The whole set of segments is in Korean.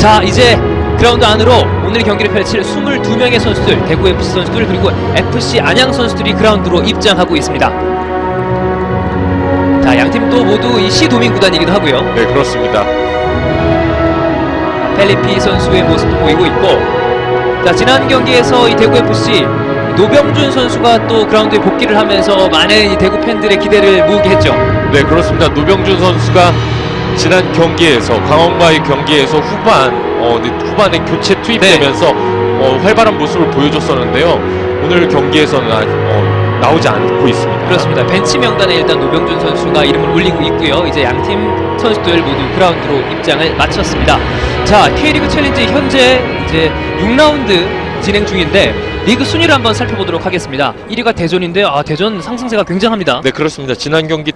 자, 이제 그라운드 안으로 오늘 경기를 펼칠 22명의 선수들, 대구FC 선수들 그리고 FC 안양 선수들이 그라운드로 입장하고 있습니다. 자, 양팀도 모두 이 시도민 구단이기도 하고요. 네, 그렇습니다. 펠리피 선수의 모습도 보이고 있고, 자, 지난 경기에서 이 대구FC 노병준 선수가 또 그라운드에 복귀를 하면서 많은 이 대구 팬들의 기대를 모으게 했죠. 네, 그렇습니다. 노병준 선수가 지난 경기에서 강원과의 경기에서 후반에 교체 투입되면서 활발한 모습을 보여줬었는데요. 오늘 경기에서는 나오지 않고 있습니다. 그렇습니다. 벤치 명단에 일단 노병준 선수가 이름을 올리고 있고요. 이제 양팀 선수들 모두 그라운드로 입장을 마쳤습니다. 자, K리그 챌린지 현재 이제 6라운드 진행 중인데 리그 순위를 한번 살펴보도록 하겠습니다. 1위가 대전인데요. 대전 상승세가 굉장합니다. 네, 그렇습니다. 지난 경기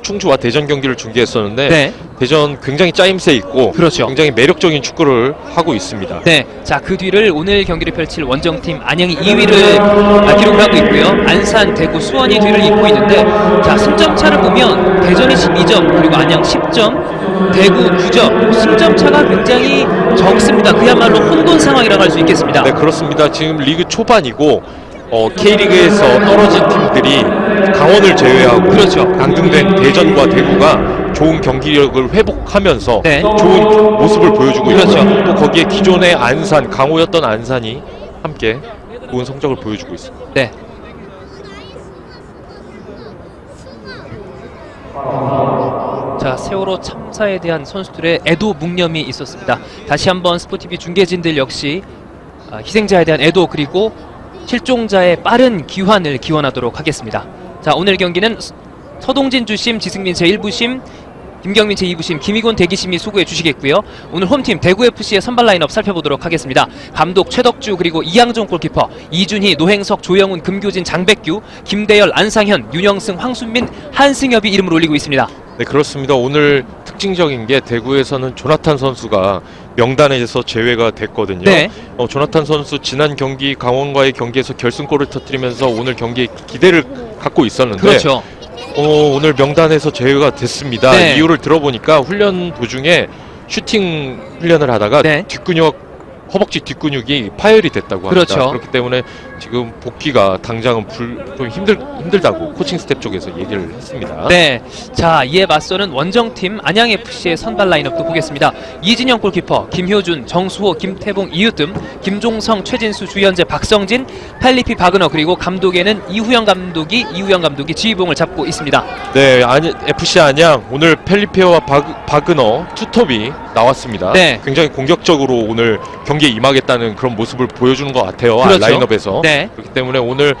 충주와 대전 경기를 중계했었는데 네. 대전 굉장히 짜임새 있고 그렇죠. 굉장히 매력적인 축구를 하고 있습니다. 네, 자, 그 뒤를 오늘 경기를 펼칠 원정팀 안양이 2위를 기록을 하고 있고요. 안산, 대구, 수원이 뒤를 잇고 있는데, 자, 승점 차를 보면 대전이 12점 그리고 안양 10점, 대구 9점, 승점 차가 굉장히 적습니다. 그야말로 혼돈 상황이라고 할 수 있겠습니다. 네, 그렇습니다. 지금 리그 초반이고 K리그에서 떨어진 팀들이 강원을 제외하고 그렇죠. 강등된 대전과 대구가 좋은 경기력을 회복하면서 네. 좋은 모습을 보여주고 그렇죠. 있고, 또 거기에 기존의 안산, 강호였던 안산이 함께 좋은 성적을 보여주고 있습니다. 네. 자, 세월호 참사에 대한 선수들의 애도 묵념이 있었습니다. 다시 한번 스포티비 중계진들 역시 희생자에 대한 애도 그리고 실종자의 빠른 귀환을 기원하도록 하겠습니다. 자, 오늘 경기는 서동진 주심, 지승민 제1부심, 김경민 제2부심, 김희곤 대기심이 수고해 주시겠고요. 오늘 홈팀 대구FC의 선발 라인업 살펴보도록 하겠습니다. 감독 최덕주 그리고 이양종 골키퍼, 이준희, 노행석, 조영훈, 금교진, 장백규, 김대열, 안상현, 윤영승, 황순민, 한승엽이 이름을 올리고 있습니다. 네, 그렇습니다. 오늘 특징적인 게 대구에서는 조나탄 선수가 명단에서 제외가 됐거든요. 네. 조나탄 선수 지난 경기 강원과의 경기에서 결승골을 터뜨리면서 오늘 경기에 기대를 갖고 있었는데 그렇죠. 오늘 명단에서 제외가 됐습니다. 네. 이유를 들어보니까 훈련 도중에 슈팅 훈련을 하다가 네. 허벅지 뒷근육이 파열이 됐다고 합니다. 그렇죠. 그렇기 때문에 지금 복귀가 당장은 좀 힘들다고 코칭 스텝 쪽에서 얘기를 했습니다. 네, 자, 이에 맞서는 원정팀 안양FC의 선발 라인업도 보겠습니다. 이진영 골키퍼, 김효준, 정수호, 김태봉, 이유뜸, 김종성, 최진수, 주현재, 박성진, 펠리피, 박은호, 그리고 감독에는 이우영 감독이 지휘봉을 잡고 있습니다. 네, FC 안양 오늘 펠리페와 박은호 투톱이 나왔습니다. 네. 굉장히 공격적으로 오늘 경기에 임하겠다는 그런 모습을 보여주는 것 같아요. 그렇죠. 라인업에서. 네. 그렇기 때문에 오늘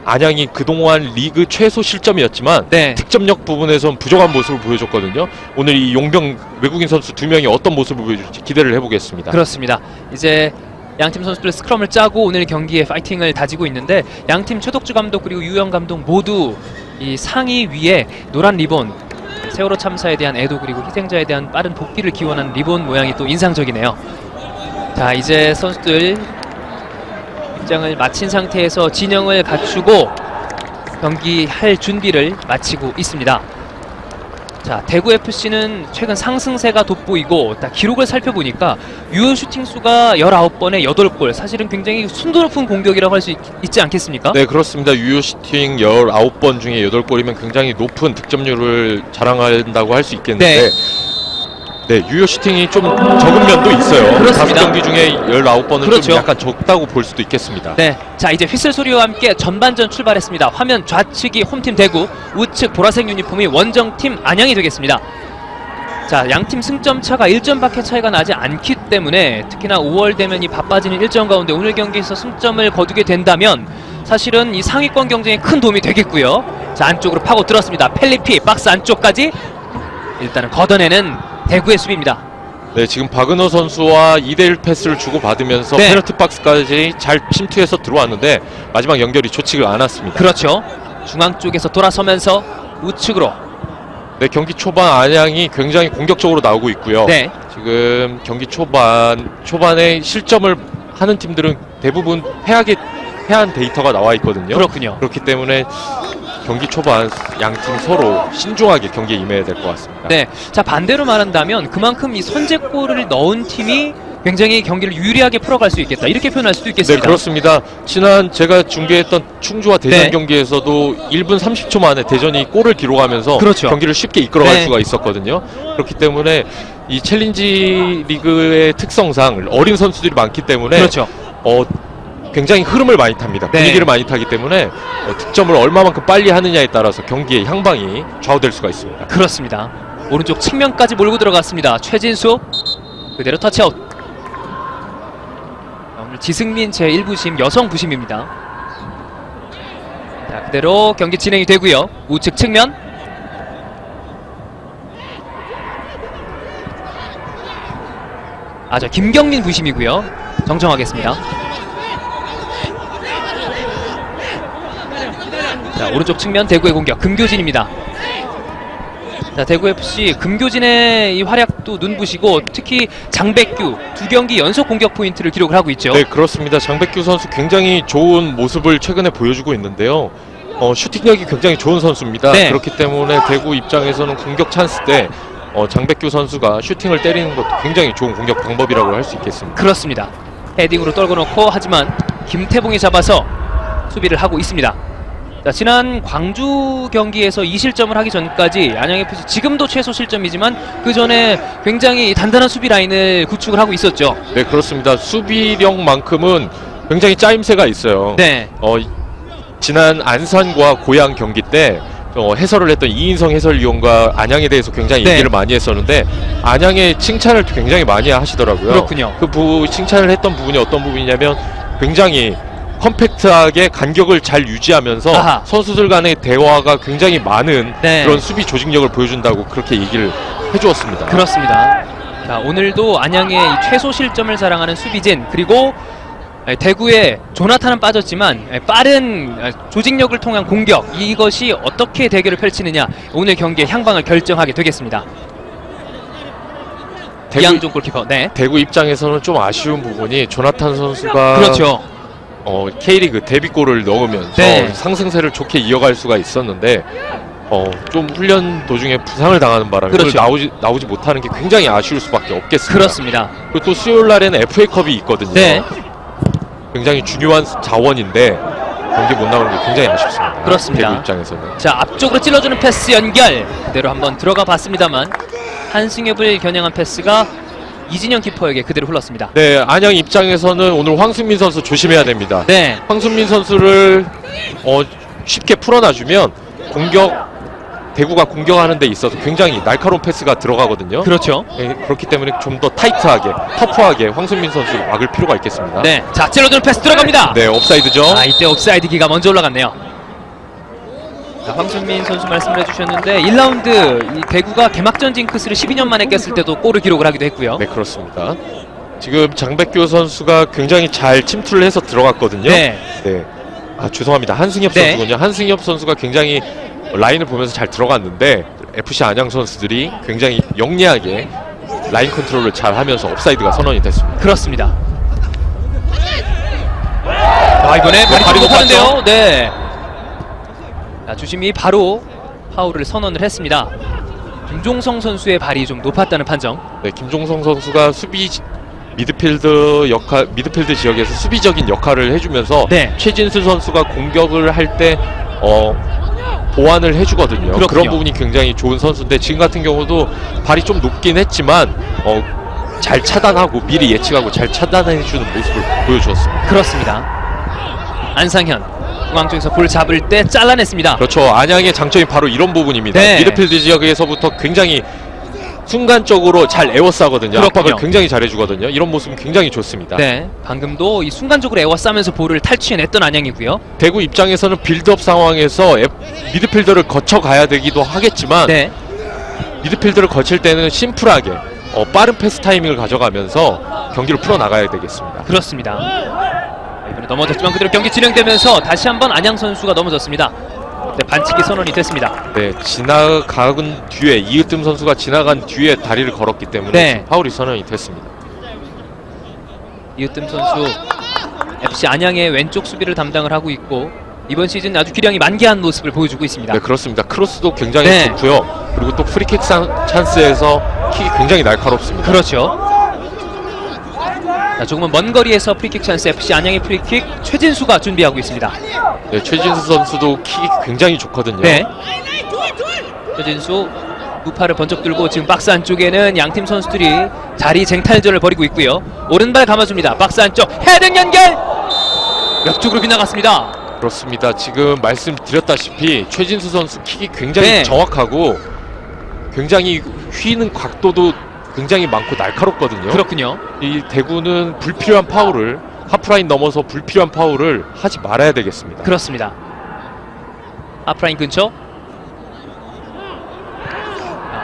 안양이 그동안 리그 최소 실점이었지만 네. 득점력 부분에선 부족한 모습을 보여줬거든요. 오늘 이 용병 외국인 선수 2명이 어떤 모습을 보여줄지 기대를 해보겠습니다. 그렇습니다. 이제 양팀 선수들 스크럼을 짜고 오늘 경기에 파이팅을 다지고 있는데, 양팀 최덕주 감독 그리고 유영 감독 모두 이 상의 위에 노란 리본, 세월호 참사에 대한 애도 그리고 희생자에 대한 빠른 복귀를 기원하는 리본 모양이 또 인상적이네요. 자, 이제 선수들 입장을 마친 상태에서 진영을 갖추고 경기할 준비를 마치고 있습니다. 자, 대구FC는 최근 상승세가 돋보이고, 기록을 살펴보니까 유효 슈팅 수가 19번에 8골, 사실은 굉장히 순도 높은 공격이라고 할 수 있지 않겠습니까? 네, 그렇습니다. 유효 슈팅 19번 중에 8골이면 굉장히 높은 득점률을 자랑한다고 할 수 있겠는데, 네, 유효 슈팅이 좀 적은 면도 있어요. 그렇습니다. 5경기 중에 19번은 그렇죠. 좀 약간 적다고 볼 수도 있겠습니다. 네, 자, 이제 휘슬 소리와 함께 전반전 출발했습니다. 화면 좌측이 홈팀 대구, 우측 보라색 유니폼이 원정팀 안양이 되겠습니다. 자, 양팀 승점 차가 1점밖에 차이가 나지 않기 때문에 특히나 5월 되면 이 바빠지는 일정 가운데 오늘 경기에서 승점을 거두게 된다면 사실은 이 상위권 경쟁에 큰 도움이 되겠고요. 자, 안쪽으로 파고 들었습니다. 펠리피 박스 안쪽까지 일단은 걷어내는 대구의 수비입니다. 네, 지금 박은호 선수와 2대1 패스를 주고받으면서 네. 페널티 박스까지 잘 침투해서 들어왔는데 마지막 연결이 좋지가 않았습니다. 그렇죠. 중앙 쪽에서 돌아서면서 우측으로. 네, 경기 초반 안양이 굉장히 공격적으로 나오고 있고요. 네. 지금 경기 초반에 실점을 하는 팀들은 대부분 패한 데이터가 나와 있거든요. 그렇군요. 그렇기 때문에 경기 초반 양팀 서로 신중하게 경기에 임해야 될 것 같습니다. 네, 자 반대로 말한다면 그만큼 이 선제골을 넣은 팀이 굉장히 경기를 유리하게 풀어갈 수 있겠다 이렇게 표현할 수도 네, 있겠습니다. 그렇습니다. 지난 제가 중계했던 충주와 대전 네. 경기에서도 1분 30초 만에 대전이 골을 기록하면서 그렇죠. 경기를 쉽게 이끌어갈 네. 수가 있었거든요. 그렇기 때문에 이 챌린지 리그의 특성상 어린 선수들이 많기 때문에 그렇죠. 굉장히 흐름을 많이 탑니다. 네. 분위기를 많이 타기 때문에 득점을 얼마만큼 빨리 하느냐에 따라서 경기의 향방이 좌우될 수가 있습니다. 그렇습니다. 오른쪽 측면까지 몰고 들어갔습니다. 최진수 그대로 터치아웃. 오늘 지승민 제1부심 여성 부심입니다. 자, 그대로 경기 진행이 되고요. 우측 측면 저 김경민 부심이고요. 정정하겠습니다. 자, 오른쪽 측면 대구의 공격 금교진입니다. 자, 대구FC 금교진의 이 활약도 눈부시고 특히 장백규 2경기 연속 공격 포인트를 기록을 하고 있죠. 네, 그렇습니다. 장백규 선수 굉장히 좋은 모습을 최근에 보여주고 있는데요. 슈팅력이 굉장히 좋은 선수입니다. 네. 그렇기 때문에 대구 입장에서는 공격 찬스 때 장백규 선수가 슈팅을 때리는 것도 굉장히 좋은 공격 방법이라고 할 수 있겠습니다. 그렇습니다. 헤딩으로 떨궈 놓고 하지만 김태봉이 잡아서 수비를 하고 있습니다. 자, 지난 광주 경기에서 2실점을 하기 전까지 안양FC 지금도 최소 실점이지만 그 전에 굉장히 단단한 수비 라인을 구축을 하고 있었죠. 네, 그렇습니다. 수비력만큼은 굉장히 짜임새가 있어요. 네. 지난 안산과 고양 경기 때 해설을 했던 이인성 해설위원과 안양에 대해서 굉장히 네. 얘기를 많이 했었는데 안양의 칭찬을 굉장히 많이 하시더라고요. 그렇군요. 칭찬을 했던 부분이 어떤 부분이냐면 굉장히 컴팩트하게 간격을 잘 유지하면서 아하. 선수들 간의 대화가 굉장히 많은 네. 그런 수비 조직력을 보여준다고 그렇게 얘기를 해주었습니다. 그렇습니다. 자, 오늘도 안양의 이 최소 실점을 자랑하는 수비진 그리고 대구의 조나탄은 빠졌지만 빠른 조직력을 통한 공격 이것이 어떻게 대결을 펼치느냐 오늘 경기의 향방을 결정하게 되겠습니다. 이양종 골키퍼. 네. 대구 입장에서는 좀 아쉬운 부분이 조나탄 선수가 그렇죠. K리그 데뷔골을 넣으면서 네. 상승세를 좋게 이어갈 수가 있었는데 좀 훈련 도중에 부상을 당하는 바람에 그렇죠. 나오지 못하는 게 굉장히 아쉬울 수밖에 없겠습니다. 그렇습니다. 그리고 또 수요일 날에는 FA컵이 있거든요. 네. 굉장히 중요한 자원인데 경기 못 나오는 게 굉장히 아쉽습니다. 그렇습니다. 대구 입장에서는. 자, 앞쪽으로 찔러주는 패스 연결 그대로 한번 들어가 봤습니다만 한승엽을 겨냥한 패스가 이진영 키퍼에게 그대로 흘렀습니다. 네, 안양 입장에서는 오늘 황순민 선수 조심해야 됩니다. 네. 황순민 선수를 쉽게 풀어놔주면 대구가 공격하는 데 있어서 굉장히 날카로운 패스가 들어가거든요. 그렇죠. 네, 그렇기 때문에 좀 더 타이트하게, 터프하게 황순민 선수를 막을 필요가 있겠습니다. 네. 자, 찔러주는 패스 들어갑니다. 네, 옵사이드죠. 이때 옵사이드 기가 먼저 올라갔네요. 자, 황순민 선수 말씀을 해주셨는데 1라운드 이 대구가 개막전 징크스를 12년 만에 깼을 때도 골을 기록을 하기도 했고요. 네, 그렇습니다. 지금 장백규 선수가 굉장히 잘 침투를 해서 들어갔거든요. 네. 네. 죄송합니다. 한승엽 네. 선수군요. 한승엽 선수가 굉장히 라인을 보면서 잘 들어갔는데 FC 안양 선수들이 굉장히 영리하게 라인 컨트롤을 잘 하면서 옵사이드가 선언이 됐습니다. 그렇습니다. 이번에 발이 높았는데요. 네. 자, 주심이 바로 파울을 선언을 했습니다. 김종성 선수의 발이 좀 높았다는 판정. 네, 김종성 선수가 미드필드 지역에서 수비적인 역할을 해주면서 네. 최진수 선수가 공격을 할 때 보완을 해주거든요. 그렇군요. 그런 부분이 굉장히 좋은 선수인데 지금 같은 경우도 발이 좀 높긴 했지만 잘 차단하고 미리 예측하고 잘 차단해주는 모습을 보여주었습니다. 그렇습니다. 안상현 중앙 쪽에서 볼 잡을 때 잘라냈습니다. 그렇죠. 안양의 장점이 바로 이런 부분입니다. 네. 미드필드 지역에서부터 굉장히 순간적으로 잘 에워싸거든요. 그렇군요. 압박을 굉장히 잘해주거든요. 이런 모습은 굉장히 좋습니다. 네, 방금도 이 순간적으로 에워싸면서 볼을 탈취해냈던 안양이고요. 대구 입장에서는 빌드업 상황에서 미드필더를 거쳐가야 되기도 하겠지만 네, 미드필더를 거칠 때는 심플하게 빠른 패스 타이밍을 가져가면서 경기를 풀어나가야 되겠습니다. 그렇습니다. 이번에 넘어졌지만 그대로 경기 진행되면서 다시 한번 안양 선수가 넘어졌습니다. 네, 반칙이 선언이 됐습니다. 네, 지나간 뒤에 이으뜸 선수가 지나간 뒤에 다리를 걸었기 때문에 네. 파울이 선언이 됐습니다. 이으뜸 선수 FC 안양의 왼쪽 수비를 담당을 하고 있고 이번 시즌 아주 기량이 만개한 모습을 보여주고 있습니다. 네, 그렇습니다. 크로스도 굉장히 네. 좋고요. 그리고 또 프리킥 찬스에서 킥이 굉장히 날카롭습니다. 그렇죠. 자, 조금은 먼 거리에서 프리킥 찬스 FC 안양의 프리킥 최진수가 준비하고 있습니다. 네, 최진수 선수도 킥이 굉장히 좋거든요. 네. 최진수 우파를 번쩍 들고 지금 박스 안쪽에는 양팀 선수들이 자리 쟁탈전을 벌이고 있고요. 오른발 감아줍니다. 박스 안쪽 헤딩 연결! 옆쪽으로 빗나갔습니다. 그렇습니다. 지금 말씀드렸다시피 최진수 선수 킥이 굉장히 네. 정확하고 굉장히 휘는 각도도 굉장히 많고 날카롭거든요. 그렇군요. 이 대구는 불필요한 파울을 하프라인 넘어서 불필요한 파울을 하지 말아야 되겠습니다. 그렇습니다. 하프라인 근처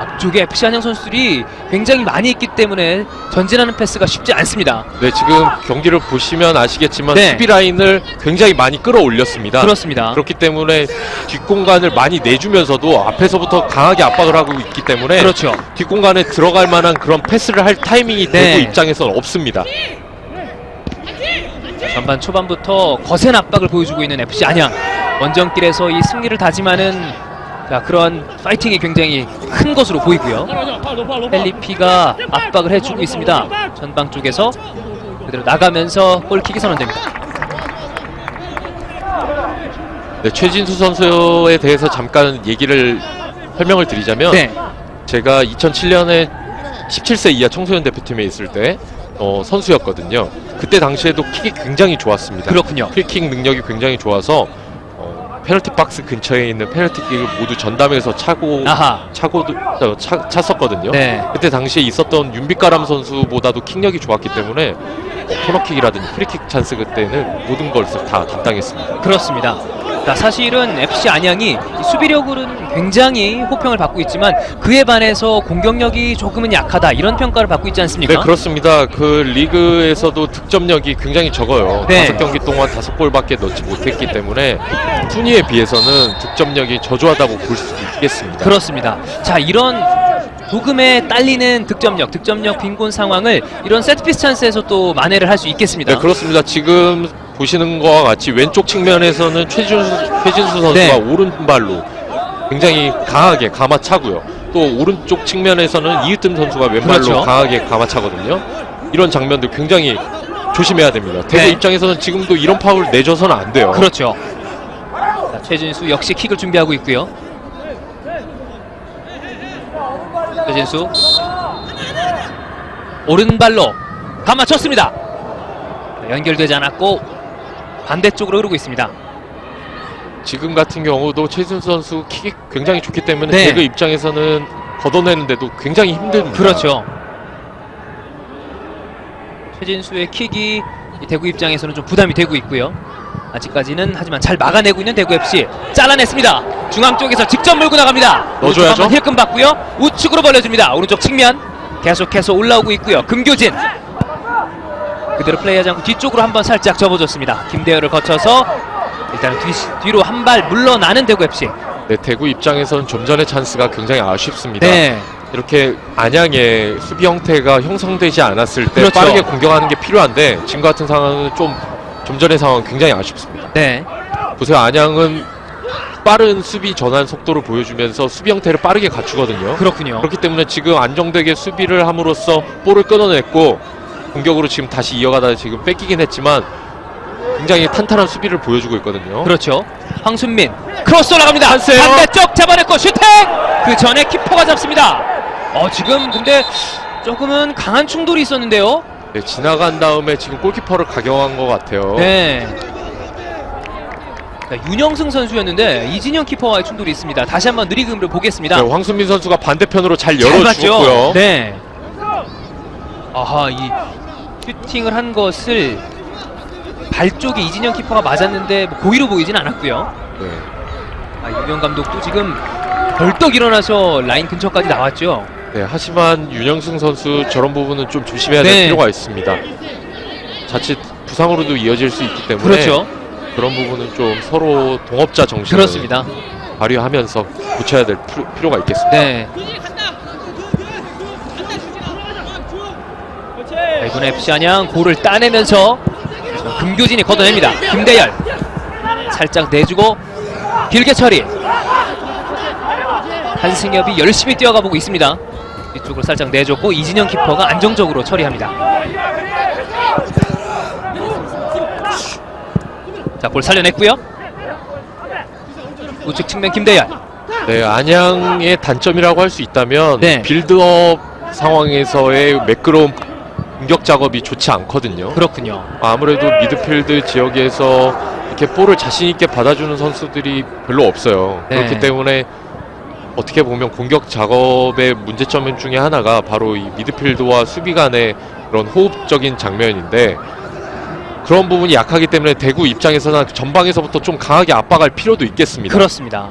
앞쪽에 FC 안양 선수들이 굉장히 많이 있기 때문에 전진하는 패스가 쉽지 않습니다. 네, 지금 경기를 보시면 아시겠지만 네. 수비 라인을 굉장히 많이 끌어올렸습니다. 그렇습니다. 그렇기 때문에 뒷공간을 많이 내주면서도 앞에서부터 강하게 압박을 하고 있기 때문에 그렇죠. 뒷공간에 들어갈 만한 그런 패스를 할 타이밍이 네. 대구 입장에서는 없습니다. 전반 초반부터 거센 압박을 보여주고 있는 FC 안양. 원정길에서 이 승리를 다짐하는 그런 파이팅이 굉장히 큰 것으로 보이고요. 펠리피가 압박을 해주고 있습니다. 전방 쪽에서 그대로 나가면서 골킥이 선언됩니다. 네, 최진수 선수에 대해서 잠깐 설명을 드리자면 네. 제가 2007년에 17세 이하 청소년 대표팀에 있을 때 선수였거든요. 그때 당시에도 킥이 굉장히 좋았습니다. 그렇군요. 프리킥 능력이 굉장히 좋아서 페널티 박스 근처에 있는 페널티킥을 모두 전담해서 찼었거든요. 네. 그때 당시에 있었던 윤빛가람 선수보다도 킥력이 좋았기 때문에 코너킥이라든지 프리킥 찬스 그때는 모든 것을 다 담당했습니다. 그렇습니다. 사실은 FC 안양이 수비력으로는 굉장히 호평을 받고 있지만 그에 반해서 공격력이 조금은 약하다 이런 평가를 받고 있지 않습니까? 네, 그렇습니다. 그 리그에서도 득점력이 굉장히 적어요. 네. 5경기 동안 5골밖에 넣지 못했기 때문에 순위에 비해서는 득점력이 저조하다고 볼 수 있겠습니다. 그렇습니다. 자, 이런 조금의 딸리는 득점력 빈곤 상황을 이런 세트피스 찬스에서 또 만회를 할 수 있겠습니다. 네, 그렇습니다. 지금 보시는 것과 같이 왼쪽 측면에서는 최진수 선수가 네. 오른발로 굉장히 강하게 감아차고요. 또 오른쪽 측면에서는 이으뜸 선수가 왼발로 그렇죠. 강하게 감아차거든요. 이런 장면들 굉장히 조심해야 됩니다. 대구 네. 입장에서는 지금도 이런 파울 내줘서는 안 돼요. 그렇죠. 자, 최진수 역시 킥을 준비하고 있고요. 최진수 오른발로 감아쳤습니다. 연결되지 않았고 반대쪽으로 흐르고 있습니다. 지금 같은 경우도 최진수 선수 킥이 굉장히 좋기 때문에 네. 대구 입장에서는 걷어내는데도 굉장히 힘듭니다. 그렇죠. 최진수의 킥이 이 대구 입장에서는 좀 부담이 되고 있고요. 아직까지는 하지만 잘 막아내고 있는 대구FC. 잘라냈습니다. 중앙 쪽에서 직접 몰고 나갑니다. 넣어줘야죠. 힐끔 받고요. 우측으로 벌려줍니다. 오른쪽 측면 계속해서 올라오고 있고요. 금교진 그대로 플레이하지 않고 뒤쪽으로 한번 살짝 접어줬습니다. 김대열을 거쳐서 일단 뒤로 한 발 물러나는 대구FC. 네, 대구 입장에서는 좀 전의 찬스가 굉장히 아쉽습니다. 네. 이렇게 안양의 수비 형태가 형성되지 않았을 때 그렇죠. 빠르게 공격하는 게 필요한데 지금 같은 상황은 좀 전의 상황은 굉장히 아쉽습니다. 네. 보세요, 안양은 빠른 수비 전환 속도를 보여주면서 수비 형태를 빠르게 갖추거든요. 그렇군요. 그렇기 때문에 지금 안정되게 수비를 함으로써 볼을 끊어냈고 공격으로 지금 다시 이어가다 지금 뺏기긴 했지만 굉장히 탄탄한 수비를 보여주고 있거든요. 그렇죠. 황순민 크로스 올라갑니다. 찬스예요. 반대쪽 잡아냈고 슈팅! 그 전에 키퍼가 잡습니다. 지금 근데 조금은 강한 충돌이 있었는데요. 네, 지나간 다음에 지금 골키퍼를 가경한 것 같아요. 네. 자, 윤영승 선수였는데 이진영 키퍼와의 충돌이 있습니다. 다시 한번 느리금으로 보겠습니다. 네, 황순민 선수가 반대편으로 잘 잘 열어주었고요. 봤죠? 네. 아하, 이 슈팅을 한 것을 발 쪽에 이진영 키퍼가 맞았는데 고의로 보이진 않았고요. 네. 윤영 감독도 지금 벌떡 일어나서 라인 근처까지 나왔죠. 네, 하지만 윤영승 선수 저런 부분은 좀 조심해야 될 네. 필요가 있습니다. 자칫 부상으로도 이어질 수 있기 때문에 그렇죠. 그런 부분은 좀 서로 동업자 정신을 그렇습니다. 발휘하면서 고쳐야 될 필요가 있겠습니다. 네. 이번에 FC 안양 골을 따내면서 금교진이 걷어냅니다. 김대열 살짝 내주고 길게 처리. 한승엽이 열심히 뛰어가 보고 있습니다. 뒤쪽으로 살짝 내줬고 이진영 키퍼가 안정적으로 처리합니다. 자, 볼 살려냈고요. 우측 측면 김대열. 네, 안양의 단점이라고 할 수 있다면 네. 빌드업 상황에서의 매끄러운 공격 작업이 좋지 않거든요. 그렇군요. 아무래도 미드필드 지역에서 이렇게 볼을 자신 있게 받아주는 선수들이 별로 없어요. 네. 그렇기 때문에 어떻게 보면 공격 작업의 문제점 중에 하나가 바로 이 미드필드와 수비 간의 그런 호흡적인 장면인데, 그런 부분이 약하기 때문에 대구 입장에서는 전방에서부터 좀 강하게 압박할 필요도 있겠습니다. 그렇습니다.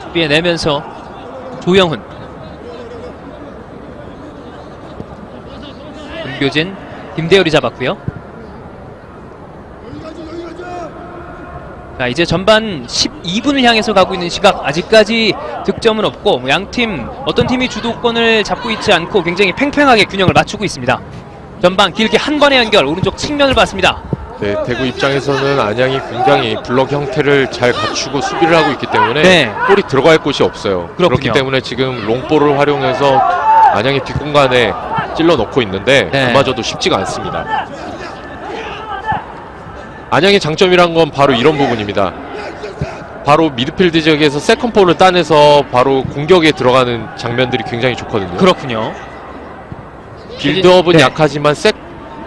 수비에 내면서 조영훈, 김교진, 김대열이 잡았고요. 자, 이제 전반 12분을 향해서 가고 있는 시각, 아직까지 득점은 없고 양팀 어떤 팀이 주도권을 잡고 있지 않고 굉장히 팽팽하게 균형을 맞추고 있습니다. 전방 길게 한 번의 연결, 오른쪽 측면을 봤습니다. 네, 대구 입장에서는 안양이 굉장히 블럭 형태를 잘 갖추고 수비를 하고 있기 때문에 네. 볼이 들어갈 곳이 없어요. 그렇군요. 그렇기 때문에 지금 롱볼을 활용해서 안양의 뒷공간에 찔러 넣고 있는데 네. 그마저도 쉽지가 않습니다. 안양의 장점이란 건 바로 이런 부분입니다. 바로 미드필드 지역에서 세컨볼을 따내서 바로 공격에 들어가는 장면들이 굉장히 좋거든요. 그렇군요. 빌드업은 네. 약하지만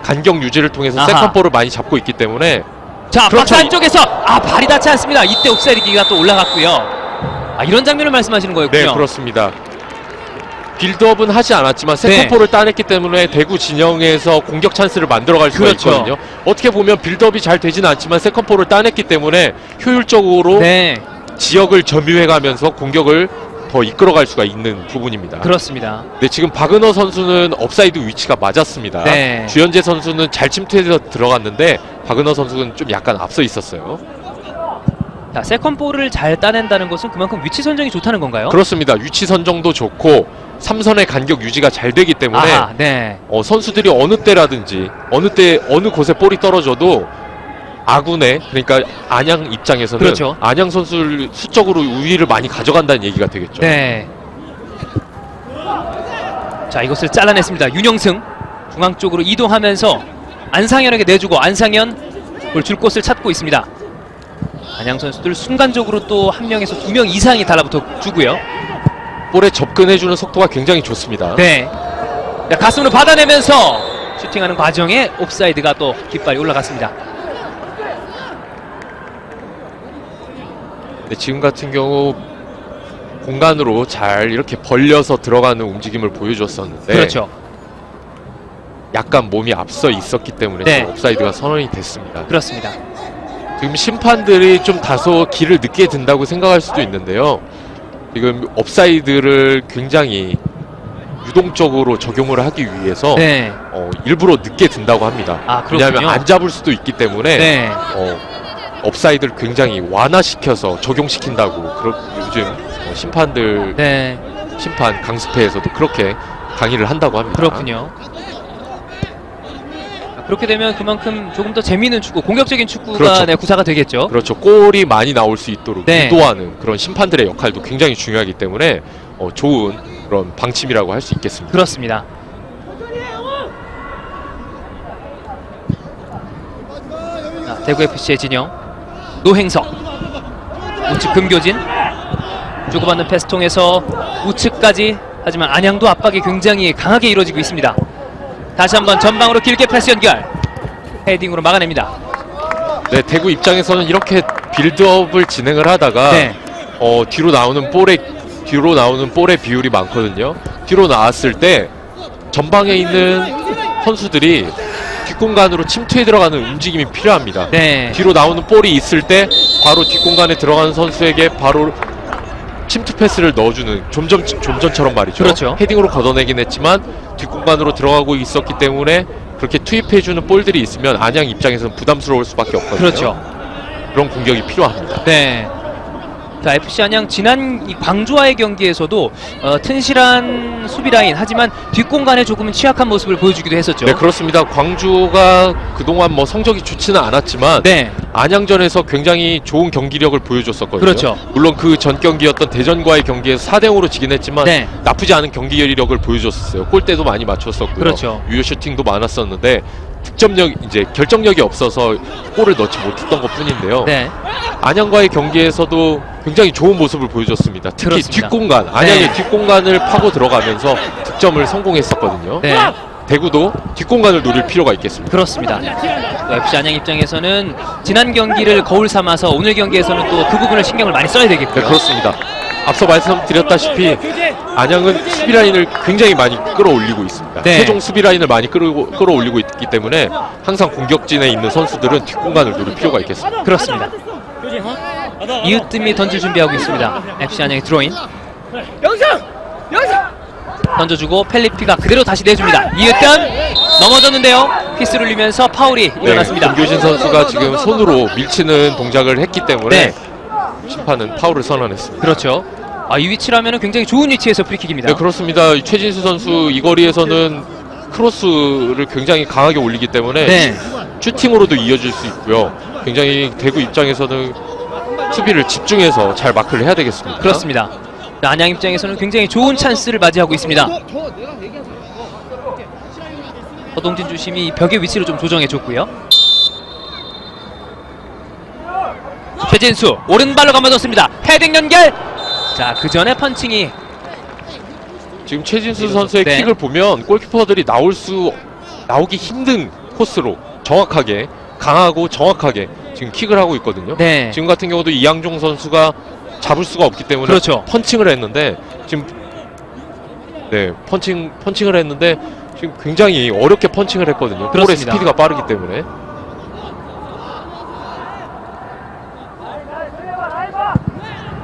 간격 유지를 통해서 아하. 세컨볼을 많이 잡고 있기 때문에. 자, 그렇죠. 박스 안쪽에서 바리 닿지 않습니다. 이때 옵사이드 기가 또 올라갔고요. 이런 장면을 말씀하시는 거였군요. 네, 그렇습니다. 빌드업은 하지 않았지만 세컨볼을 따냈기 때문에 대구 진영에서 공격 찬스를 만들어갈 수가 그렇죠. 있거든요. 어떻게 보면 빌드업이 잘 되지는 않지만 세컨볼을 따냈기 때문에 효율적으로 네, 지역을 점유해가면서 공격을 더 이끌어갈 수가 있는 부분입니다. 그렇습니다. 네, 지금 박은호 선수는 업사이드 위치가 맞았습니다. 네. 주현재 선수는 잘 침투해서 들어갔는데 박은호 선수는 좀 약간 앞서 있었어요. 자, 세컨볼을 잘 따낸다는 것은 그만큼 위치 선정이 좋다는 건가요? 그렇습니다. 위치 선정도 좋고 3선의 간격 유지가 잘 되기 때문에 아하, 네. 선수들이 어느 때라든지 어느 곳에 볼이 떨어져도 아군의, 그러니까 안양 입장에서는 그렇죠. 안양 선수를 수적으로 우위를 많이 가져간다는 얘기가 되겠죠. 네. 자, 이것을 잘라냈습니다. 윤영승 중앙 쪽으로 이동하면서 안상현에게 내주고 안상현 볼 줄 곳을 찾고 있습니다. 안양 선수들 순간적으로 또 한 명에서 두 명 이상이 달라붙어 주고요. 볼에 접근해주는 속도가 굉장히 좋습니다. 네. 자, 가슴으로 받아내면서 슈팅하는 과정에 옵사이드가 또 깃발이 올라갔습니다. 네, 지금 같은 경우 공간으로 잘 이렇게 벌려서 들어가는 움직임을 보여줬었는데 그렇죠. 약간 몸이 앞서 있었기 때문에 네. 지금 옵사이드가 선언이 됐습니다. 그렇습니다. 지금 심판들이 좀 다소 길을 늦게 든다고 생각할 수도 있는데요. 지금 옵사이드를 굉장히 유동적으로 적용을 하기 위해서 네. 일부러 늦게 든다고 합니다. 그렇군요. 왜냐하면 안 잡을 수도 있기 때문에 네. 옵사이드를 굉장히 완화시켜서 적용시킨다고 요즘 심판들 네. 심판 강습회에서도 그렇게 강의를 한다고 합니다. 그렇군요. 그렇게 되면 그만큼 조금 더 재미있는 축구, 공격적인 축구가 그렇죠. 네, 구사가 되겠죠. 그렇죠. 골이 많이 나올 수 있도록 네. 유도하는 그런 심판들의 역할도 굉장히 중요하기 때문에 좋은 그런 방침이라고 할 수 있겠습니다. 그렇습니다. 자, 대구FC의 진영 노행석 우측 금교진 주고받는 패스 통해서 우측까지, 하지만 안양도 압박이 굉장히 강하게 이루어지고 있습니다. 다시 한번 전방으로 길게 패스 연결, 헤딩으로 막아냅니다. 네, 대구 입장에서는 이렇게 빌드업을 진행을 하다가 네. 뒤로 나오는 볼의 비율이 많거든요. 뒤로 나왔을 때 전방에 있는 선수들이 뒷공간으로 침투해 들어가는 움직임이 필요합니다. 네. 뒤로 나오는 볼이 있을 때 바로 뒷공간에 들어가는 선수에게 바로 침투 패스를 넣어주는, 좀 전처럼 말이죠. 그렇죠. 헤딩으로 걷어내긴 했지만 뒷공간으로 들어가고 있었기 때문에 그렇게 투입해주는 볼들이 있으면 안양 입장에서는 부담스러울 수밖에 없거든요. 그렇죠. 그런 공격이 필요합니다. 네. 자, FC 안양 지난 이 광주와의 경기에서도 튼실한 수비 라인, 하지만 뒷공간에 조금은 취약한 모습을 보여주기도 했었죠. 네, 그렇습니다. 광주가 그동안 성적이 좋지는 않았지만 네. 안양전에서 굉장히 좋은 경기력을 보여줬었거든요. 그렇죠. 물론 그 전 경기였던 대전과의 경기에서 4대0으로 지긴 했지만 네. 나쁘지 않은 경기력을 보여줬었어요. 골대도 많이 맞췄었고요. 그렇죠. 유효 슈팅도 많았었는데 득점력, 이제 결정력이 없어서 골을 넣지 못했던 것뿐인데요. 네. 안양과의 경기에서도 굉장히 좋은 모습을 보여줬습니다. 특히 그렇습니다. 뒷공간, 안양의 네. 뒷공간을 파고 들어가면서 득점을 성공했었거든요. 네. 대구도 뒷공간을 노릴 필요가 있겠습니다. 그렇습니다. 또 FC 안양 입장에서는 지난 경기를 거울 삼아서 오늘 경기에서는 또 그 부분을 신경을 많이 써야 되겠고요. 네, 그렇습니다. 앞서 말씀드렸다시피 안양은 수비 라인을 굉장히 많이 끌어올리고 있습니다. 네. 최종 수비 라인을 많이 끌어올리고 있기 때문에 항상 공격진에 있는 선수들은 뒷공간을 노릴 필요가 있겠습니다. 그렇습니다. 이으뜸이 던질 준비하고 있습니다. FC 안양의 드로인. 던져주고 펠리피가 그대로 다시 내줍니다. 이으뜸 넘어졌는데요. 피스를 울리면서 파울이 일어났습니다. 김교신 선수가 지금 손으로 밀치는 동작을 했기 때문에 네. 심판은 파울을 선언했습니다. 그렇죠. 이 위치라면 굉장히 좋은 위치에서 프리킥입니다. 네, 그렇습니다. 최진수 선수 이 거리에서는 크로스를 굉장히 강하게 올리기 때문에 네. 슈팅으로도 이어질 수 있고요. 굉장히 대구 입장에서는 수비를 집중해서 잘 마크를 해야 되겠습니다. 그렇습니다. 안양 입장에서는 굉장히 좋은 찬스를 맞이하고 있습니다. 서동진 주심이 벽의 위치를 좀 조정해줬고요. 최진수 오른발로 감아줬습니다. 헤딩 연결. 자, 그 전에 펀칭이 지금 최진수 선수의 네. 킥을 보면 골키퍼들이 나오기 힘든 코스로 정확하게, 강하고 정확하게 지금 킥을 하고 있거든요. 네. 지금 같은 경우도 이양종 선수가 잡을 수가 없기 때문에 그렇죠. 펀칭을 했는데 지금 펀칭을 했는데 지금 굉장히 어렵게 펀칭을 했거든요. 볼의 그렇습니다. 스피드가 빠르기 때문에.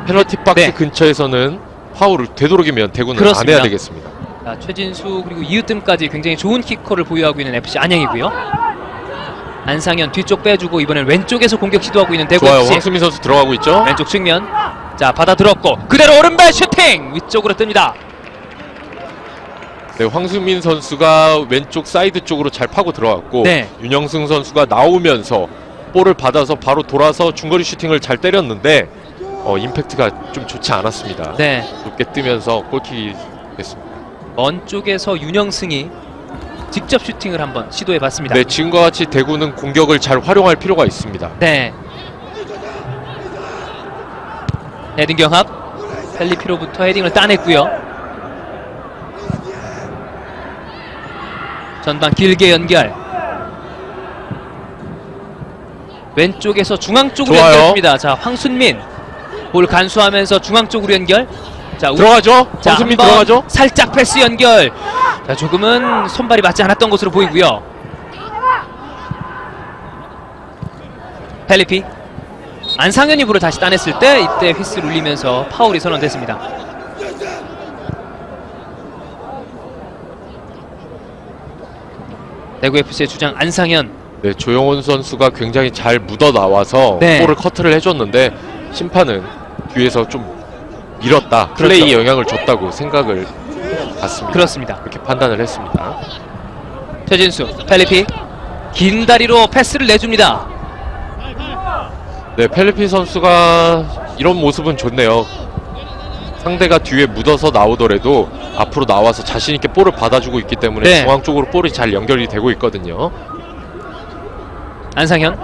페널티 박스 네. 근처에서는 파울을 되도록이면 대구는 그렇습니다. 안 해야 되겠습니다. 자, 최진수 그리고 이으뜸까지 굉장히 좋은 키커를 보유하고 있는 FC 안양이고요. 안상현 뒤쪽 빼주고 이번엔 왼쪽에서 공격 시도하고 있는 대구 좋아요. FC. 황수민 선수 들어가고 있죠. 왼쪽 측면. 자, 받아들었고 그대로 오른발 슈팅 위쪽으로 뜹니다. 네, 황수민 선수가 왼쪽 사이드 쪽으로 잘 파고 들어갔고 네. 윤영승 선수가 나오면서 볼을 받아서 바로 돌아서 중거리 슈팅을 잘 때렸는데 임팩트가 좀 좋지 않았습니다. 네. 높게 뜨면서 골킥이 됐습니다. 먼 쪽에서 윤영승이 직접 슈팅을 한번 시도해봤습니다. 네, 지금과 같이 대구는 공격을 잘 활용할 필요가 있습니다. 네. 헤딩 경합. 펠리피로부터 헤딩을 따냈고요. 전방 길게 연결. 왼쪽에서 중앙 쪽으로 좋아요. 연결했습니다. 자, 황순민 볼 간수하면서 중앙 쪽으로 연결. 자, 들어가죠? 자, 황수민 한번 들어가죠? 살짝 패스 연결. 자, 조금은 손발이 맞지 않았던 것으로 보이고요. 펠리피 안상현이 볼을 다시 따냈을 때 이때 휘슬 울리면서 파울이 선언됐습니다. 대구 FC의 주장 안상현. 네, 조영훈 선수가 굉장히 잘 묻어 나와서 네. 볼을 커트를 해줬는데 심판은 뒤에서 좀 밀었다, 그렇죠. 플레이에 영향을 줬다고 생각을 받습니다. 그렇습니다. 그렇게 판단을 했습니다. 최진수, 펠리피 긴 다리로 패스를 내줍니다. 네, 펠리핀 선수가 이런 모습은 좋네요. 상대가 뒤에 묻어서 나오더라도 앞으로 나와서 자신 있게 볼을 받아주고 있기 때문에 네. 중앙 쪽으로 볼이 잘 연결이 되고 있거든요. 안상현.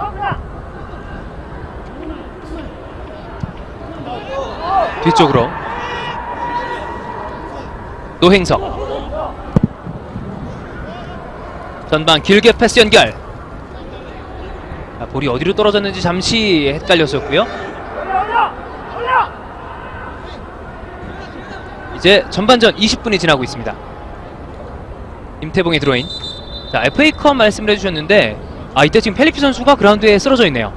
뒤쪽으로 노행석. 전방 길게 패스 연결. 자, 볼이 어디로 떨어졌는지 잠시 헷갈렸었고요. 이제 전반전 20분이 지나고 있습니다. 임태봉의 드로인. 자, FA컵 말씀을 해주셨는데 이때 지금 펠리피 선수가 그라운드에 쓰러져 있네요.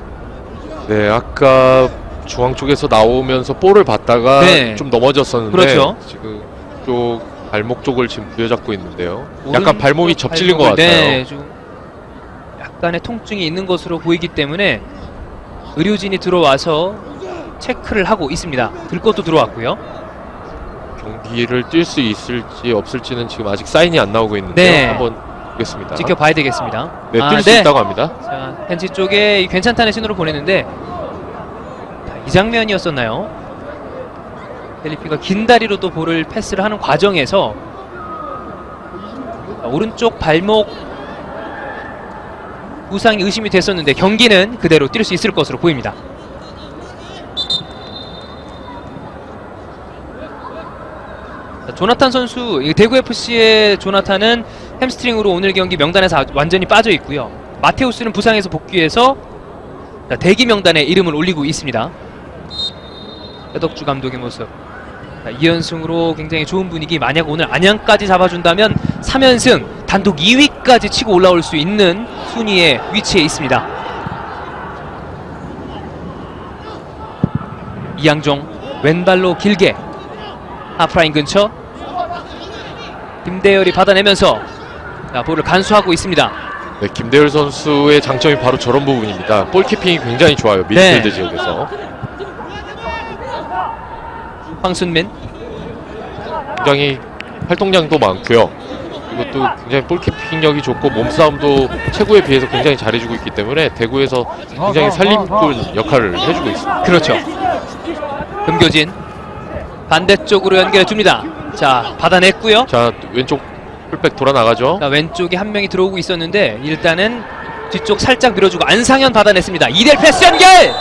네, 아까 중앙 쪽에서 나오면서 볼을 받다가 네. 좀 넘어졌었는데 그렇죠. 지금 쪽 발목 쪽을 지금 부여잡고 있는데요. 오른 약간 발목이 접질린 것 발목을, 같아요. 네, 좀 약간의 통증이 있는 것으로 보이기 때문에 의료진이 들어와서 체크를 하고 있습니다. 들것도 들어왔고요. 경기를 뛸 수 있을지 없을지는 지금 아직 사인이 안 나오고 있는데요. 네. 한번 보겠습니다. 지켜봐야 되겠습니다. 네, 뛸 수 있다고 합니다. 자, 벤치 쪽에 이 괜찮다는 신호를 보내는데 자, 이 장면이었었나요? 펠리피가 긴 다리로 또 볼을 패스를 하는 과정에서 자, 오른쪽 발목 부상이 의심이 됐었는데 경기는 그대로 뛸 수 있을 것으로 보입니다. 자, 조나탄 선수, 대구FC의 조나탄은 햄스트링으로 오늘 경기 명단에서 완전히 빠져 있고요. 마테우스는 부상에서 복귀해서 자, 대기 명단에 이름을 올리고 있습니다. 해덕주 감독의 모습. 자, 2연승으로 굉장히 좋은 분위기. 만약 오늘 안양까지 잡아준다면 3연승 단독 2위까지 치고 올라올 수 있는 순위의 위치에 있습니다. 이양종 왼발로 길게 하프라인 근처 김대열이 받아내면서 자, 볼을 간수하고 있습니다. 네, 김대열 선수의 장점이 바로 저런 부분입니다. 볼키핑이 굉장히 좋아요. 미드필드 지역에서. 황순민 굉장히 활동량도 많고요. 그리고 또 굉장히 볼키핑력이 좋고 몸싸움도 최고에 비해서 굉장히 잘해주고 있기 때문에 대구에서 굉장히 살림꾼 역할을 해주고 있습니다. 그렇죠. 금교진 반대쪽으로 연결해줍니다. 자, 받아냈고요. 자, 왼쪽 풀백 돌아 나가죠. 자, 왼쪽에 한 명이 들어오고 있었는데 일단은 뒤쪽 살짝 밀어주고 안상현 받아냈습니다. 2대1 패스 연결!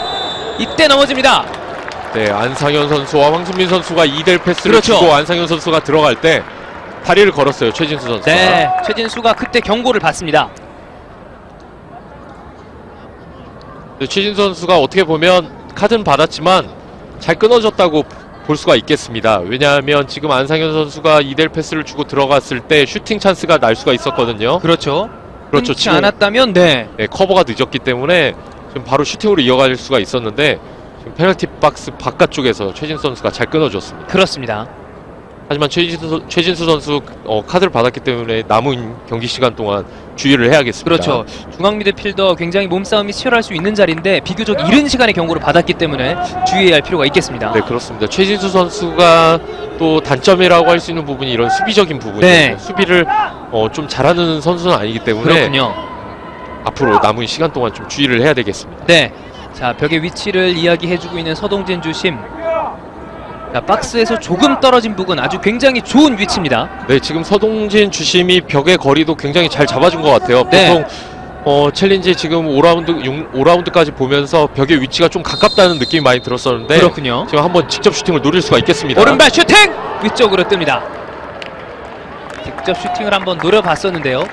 이때 넘어집니다. 네, 안상현 선수와 황순민 선수가 2대1 패스를 그렇죠. 주고 안상현 선수가 들어갈 때 다리를 걸었어요. 최진수 선수가. 네, 최진수가 그때 경고를 받습니다. 네, 최진수 선수가 어떻게 보면 카드는 받았지만 잘 끊어졌다고 볼 수가 있겠습니다. 왜냐하면 지금 안상현 선수가 2대1 패스를 주고 들어갔을 때 슈팅 찬스가 날 수가 있었거든요. 그렇죠. 그렇죠. 끊지 않았다면 네. 커버가 늦었기 때문에 지금 바로 슈팅으로 이어갈 수가 있었는데 지금 페널티 박스 바깥쪽에서 최진수 선수가 잘 끊어줬습니다. 그렇습니다. 하지만 최진수 선수 카드를 받았기 때문에 남은 경기 시간 동안 주의를 해야겠습니다. 그렇죠. 중앙 미드필더 굉장히 몸싸움이 치열할 수 있는 자리인데 비교적 이른 시간에 경고를 받았기 때문에 주의해야 할 필요가 있겠습니다. 네, 그렇습니다. 최진수 선수가 또 단점이라고 할 수 있는 부분이 이런 수비적인 부분이에요. 네. 수비를 좀 잘하는 선수는 아니기 때문에 그렇군요. 앞으로 남은 시간 동안 좀 주의를 해야 되겠습니다. 네. 자, 벽의 위치를 이야기해주고 있는 서동진 주심. 자, 박스에서 조금 떨어진 부분 아주 굉장히 좋은 위치입니다. 네, 지금 서동진 주심이 벽의 거리도 굉장히 잘 잡아준 것 같아요. 네. 보통 챌린지 지금 5라운드까지 보면서 벽의 위치가 좀 가깝다는 느낌이 많이 들었었는데 그렇군요. 지금 한번 직접 슈팅을 노릴 수가 있겠습니다. 오른발 슈팅! 위쪽으로 뜹니다. 직접 슈팅을 한번 노려봤었는데요.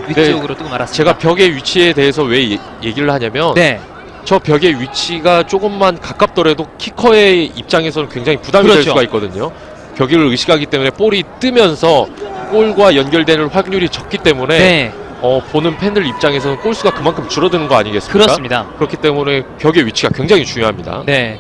위쪽으로 뜨고 말았습니다. 제가 벽의 위치에 대해서 왜 얘기를 하냐면 네. 저 벽의 위치가 조금만 가깝더라도 키커의 입장에서는 굉장히 부담이 그렇죠. 될 수가 있거든요. 벽을 의식하기 때문에 볼이 뜨면서 골과 연결되는 확률이 적기 때문에 네. 보는 팬들 입장에서는 골수가 그만큼 줄어드는 거 아니겠습니까? 그렇습니다. 그렇기 때문에 벽의 위치가 굉장히 중요합니다. 네.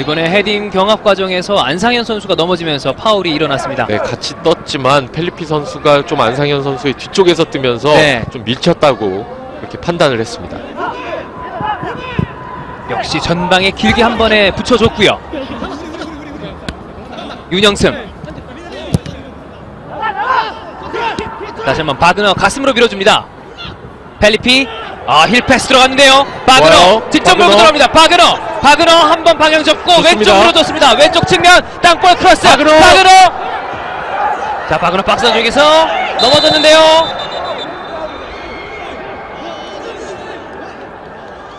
이번에 헤딩 경합 과정에서 안상현 선수가 넘어지면서 파울이 일어났습니다. 네, 같이 떴지만 펠리피 선수가 좀 안상현 선수의 뒤쪽에서 뜨면서 네. 좀 밀쳤다고 그렇게 판단을 했습니다. 역시 전방에 길게 한 번에 붙여줬고요. 윤영승. 다시 한번 바그너 가슴으로 밀어줍니다. 펠리피. 힐패스 들어갔는데요. 바그너 좋아요. 직접 몰고 들어갑니다. 바그너 한 번 방향 접고 좋습니다. 왼쪽으로 줬습니다. 왼쪽 측면 땅볼 크로스. 바그너. 자, 바그너 박스 쪽에서 넘어졌는데요.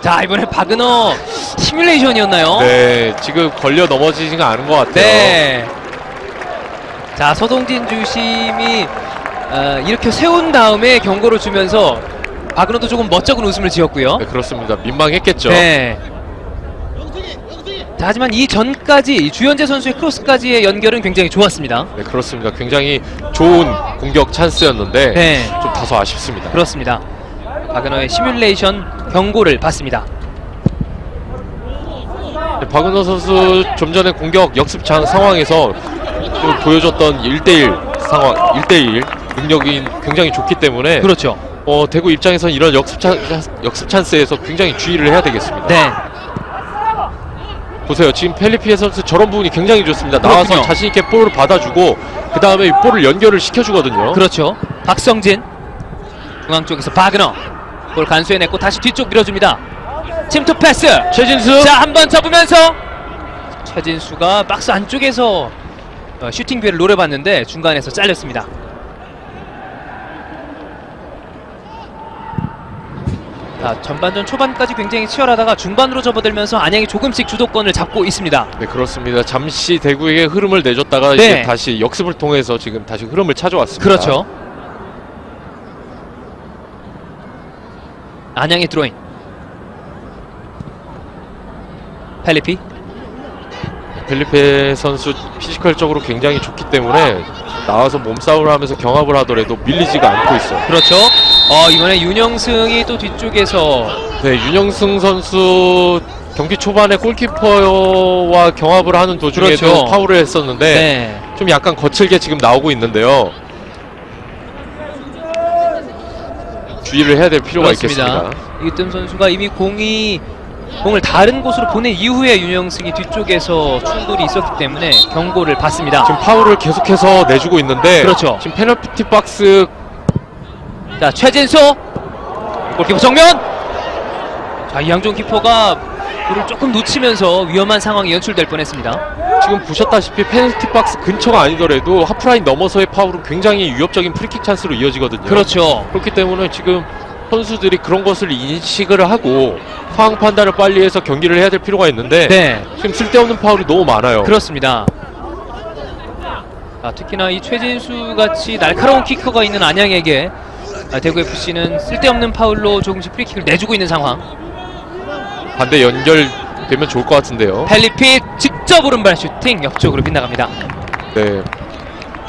자, 이번에 바그너 시뮬레이션이었나요? 네, 지금 걸려 넘어지지가 않은 것 같아요. 네. 자, 서동진 주심이 이렇게 세운 다음에 경고를 주면서 바그너도 조금 멋쩍은 웃음을 지었고요. 네, 그렇습니다. 민망했겠죠. 네. 자, 하지만 이 전까지 주현재 선수의 크로스까지의 연결은 굉장히 좋았습니다. 네, 그렇습니다. 굉장히 좋은 공격 찬스였는데 네. 좀 다소 아쉽습니다. 그렇습니다. 바그너의 시뮬레이션 경고를 받습니다. 네, 바그너 선수 좀 전에 공격 역습 상황에서 좀 보여줬던 1대1 상황, 1대1 능력이 굉장히 좋기 때문에 그렇죠. 대구 입장에서는 이런 역습 찬스에서 굉장히 주의를 해야 되겠습니다. 네. 보세요. 지금 펠리피에 선수 저런 부분이 굉장히 좋습니다. 나와서 그렇군요. 자신있게 볼을 받아주고 그 다음에 이 볼을 연결을 시켜주거든요. 그렇죠. 박성진 중앙 쪽에서 바그너 볼 간수해냈고 다시 뒤쪽 밀어줍니다. 침투 패스. 최진수. 자, 한번 접으면서 최진수가 박스 안쪽에서 슈팅 기회를 노려봤는데 중간에서 잘렸습니다. 자, 전반전 초반까지 굉장히 치열하다가 중반으로 접어들면서 안양이 조금씩 주도권을 잡고 있습니다. 네, 그렇습니다. 잠시 대구에게 흐름을 내줬다가 네. 이제 다시 역습을 통해서 지금 다시 흐름을 찾아왔습니다. 그렇죠. 안양의 드로잉. 펠리피. 펠리페 선수 피지컬적으로 굉장히 좋기 때문에 나와서 몸싸움을 하면서 경합을 하더라도 밀리지가 않고 있어요. 그렇죠. 이번에 윤영승이 또 뒤쪽에서 네, 윤영승 선수 경기 초반에 골키퍼와 경합을 하는 도중에도 그렇죠. 파울을 했었는데 네. 좀 약간 거칠게 지금 나오고 있는데요. 주의를 해야 될 필요가 있겠습니다. 이기뜸 선수가 이미 공을 다른 곳으로 보낸 이후에 윤영승이 뒤쪽에서 충돌이 있었기 때문에 경고를 받습니다. 지금 파울을 계속해서 내주고 있는데 그렇죠. 지금 페널티 박스. 자, 최진수 골키퍼 정면. 자, 이항종 키퍼가 볼을 조금 놓치면서 위험한 상황이 연출될 뻔했습니다. 지금 보셨다시피 페널티 박스 근처가 아니더라도 하프라인 넘어서의 파울은 굉장히 위협적인 프리킥 찬스로 이어지거든요. 그렇죠. 그렇기 때문에 지금 선수들이 그런 것을 인식을 하고 상황 판단을 빨리 해서 경기를 해야 될 필요가 있는데 네, 지금 쓸데없는 파울이 너무 많아요. 그렇습니다. 특히나 이 최진수 같이 날카로운 키커가 있는 안양에게 대구FC는 쓸데없는 파울로 조금씩 프리킥을 내주고 있는 상황. 반대 연결되면 좋을 것 같은데요. 펠리피 직접 오른발 슈팅 옆쪽으로 빗나갑니다. 네,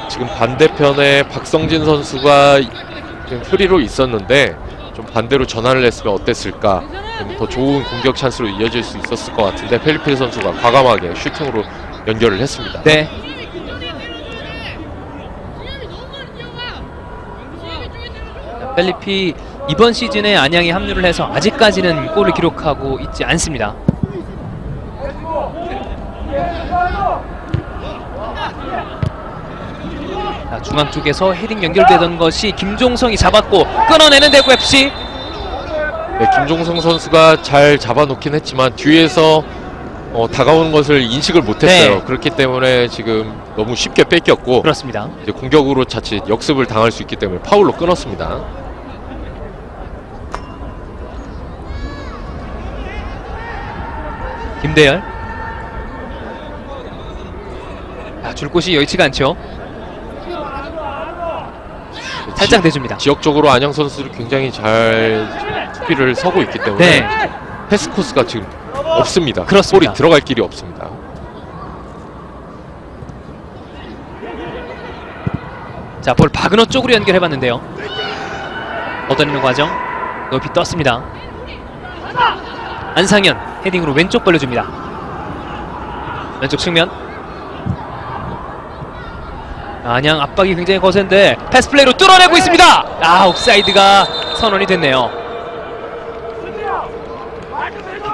지금 반대편에 박성진 선수가 지금 프리로 있었는데 좀 반대로 전환을 했으면 어땠을까, 좀 더 좋은 공격 찬스로 이어질 수 있었을 것 같은데 펠리페 선수가 과감하게 슈팅으로 연결을 했습니다. 네. 펠리피 이번 시즌에 안양에 합류를 해서 아직까지는 골을 기록하고 있지 않습니다. 자, 중앙 쪽에서 헤딩 연결되던 것이 김종성이 잡았고 끊어내는 대구FC. 네, 김종성 선수가 잘 잡아놓긴 했지만 뒤에서 다가오는 것을 인식을 못했어요. 네. 그렇기 때문에 지금 너무 쉽게 뺏겼고 그렇습니다. 이제 공격으로 자칫 역습을 당할 수 있기 때문에 파울로 끊었습니다. 김대열. 줄 곳이 여의치가 않죠. 살짝 내줍니다. 지역적으로 안양 선수들이 굉장히 잘 수비를 서고 있기 때문에 네. 패스 코스가 지금 없습니다. 그렇습니다. 볼이 들어갈 길이 없습니다. 자, 볼 바그너 쪽으로 연결해봤는데요. 얻어내는 과정 높이 떴습니다. 안상현 헤딩으로 왼쪽 벌려줍니다. 왼쪽 측면. 안양 압박이 굉장히 거센데 패스 플레이로 뚫어내고 있습니다. 옵사이드가 선언이 됐네요.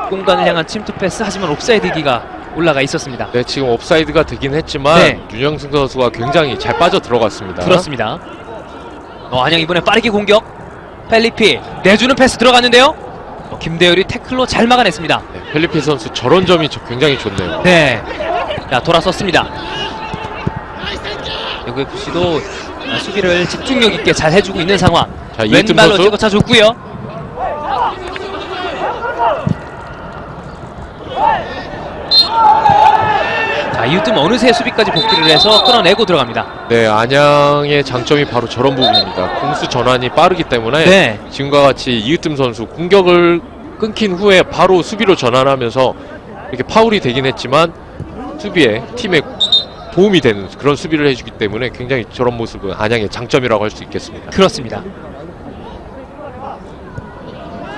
공간을 향한 침투 패스, 하지만 옵사이드기가 올라가 있었습니다. 네, 지금 옵사이드가 되긴 했지만 네. 윤영승 선수가 굉장히 잘 빠져 들어갔습니다. 그렇습니다. 안양 이번에 빠르게 공격. 펠리피 내주는 패스 들어갔는데요. 김대열이 태클로 잘 막아냈습니다. 네, 펠리페 선수 저런 점이 굉장히 좋네요. 네. 자, 돌아섰습니다. 대구FC도 수비를 집중력 있게 잘 해주고 있는 상황. 자, 이기뜸 왼발로 선수. 찍어차 줬고요. 자, 이웃뜸 어느새 수비까지 복귀를 해서 끊어내고 들어갑니다. 네, 안양의 장점이 바로 저런 부분입니다. 공수 전환이 빠르기 때문에 네. 지금과 같이 이으뜸 선수 공격을 끊긴 후에 바로 수비로 전환하면서 이렇게 파울이 되긴 했지만 수비에 팀에 도움이 되는 그런 수비를 해주기 때문에 굉장히 저런 모습은 안양의 장점이라고 할 수 있겠습니다. 그렇습니다.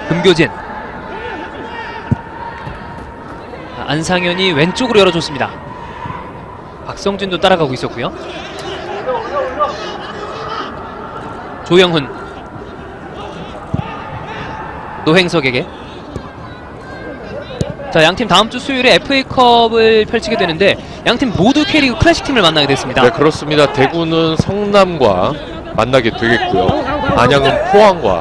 금교진. 안상현이 왼쪽으로 열어줬습니다. 박성준도 따라가고 있었고요. 조영훈. 노행석에게. 자, 양팀 다음주 수요일에 FA컵을 펼치게 되는데 양팀 모두 K리그 클래식 팀을 만나게 됐습니다. 네, 그렇습니다. 대구는 성남과 만나게 되겠고요. 안양은 포항과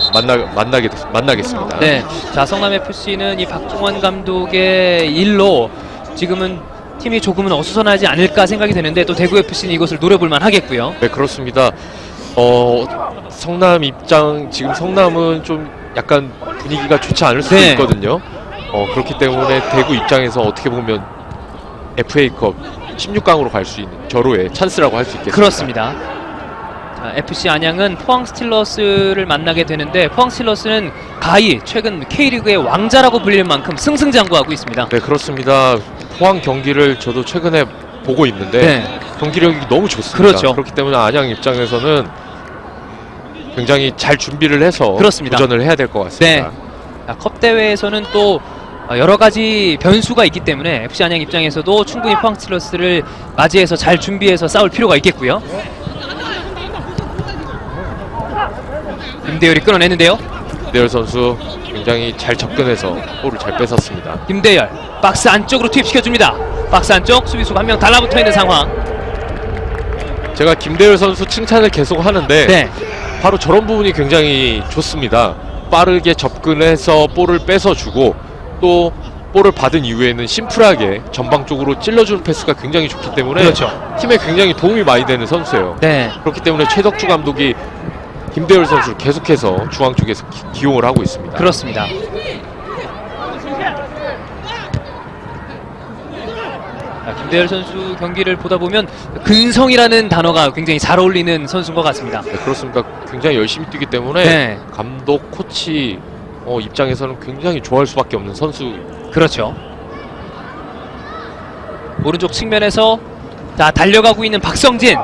만나겠습니다. 네, 자 성남FC는 이 박종원 감독의 일로 지금은 팀이 조금은 어수선하지 않을까 생각이 되는데 또 대구FC는 이것을 노려볼만 하겠고요. 네, 그렇습니다. 성남 입장, 지금 성남은 좀 약간 분위기가 좋지 않을 수도 네. 있거든요. 그렇기 때문에 대구 입장에서 어떻게 보면 FA컵 16강으로 갈 수 있는 절호의 찬스라고 할 수 있겠습니다. 그렇습니다. 자, FC 안양은 포항 스틸러스를 만나게 되는데 포항 스틸러스는 가히 최근 K리그의 왕자라고 불릴 만큼 승승장구하고 있습니다. 네, 그렇습니다. 포항 경기를 저도 최근에 보고 있는데 네. 경기력이 너무 좋습니다. 그렇죠. 그렇기 때문에 안양 입장에서는 굉장히 잘 준비를 해서 그렇습니다. 도전을 해야 될 것 같습니다. 네. 자, 컵 대회에서는 또 여러 가지 변수가 있기 때문에 FC 안양 입장에서도 충분히 포항 스틸러스를 맞이해서 잘 준비해서 싸울 필요가 있겠고요. 김대열이 끌어내는데요. 김대열 선수 굉장히 잘 접근해서 볼을 잘 뺏었습니다. 김대열 박스 안쪽으로 투입시켜줍니다. 박스 안쪽 수비수가 한 명 달라붙어 있는 상황. 제가 김대열 선수 칭찬을 계속 하는데 네. 바로 저런 부분이 굉장히 좋습니다. 빠르게 접근해서 볼을 뺏어주고 또 볼을 받은 이후에는 심플하게 전방 쪽으로 찔러주는 패스가 굉장히 좋기 때문에 그렇죠. 팀에 굉장히 도움이 많이 되는 선수예요. 네. 그렇기 때문에 최덕주 감독이 김대열 선수를 계속해서 중앙 쪽에서 기용을 하고 있습니다. 그렇습니다. 자, 김대열 선수 경기를 보다 보면 근성이라는 단어가 굉장히 잘 어울리는 선수인 것 같습니다. 네, 그렇습니다. 굉장히 열심히 뛰기 때문에 네. 감독, 코치 입장에서는 굉장히 좋아할 수밖에 없는 선수. 그렇죠. 오른쪽 측면에서 자 달려가고 있는 박성진,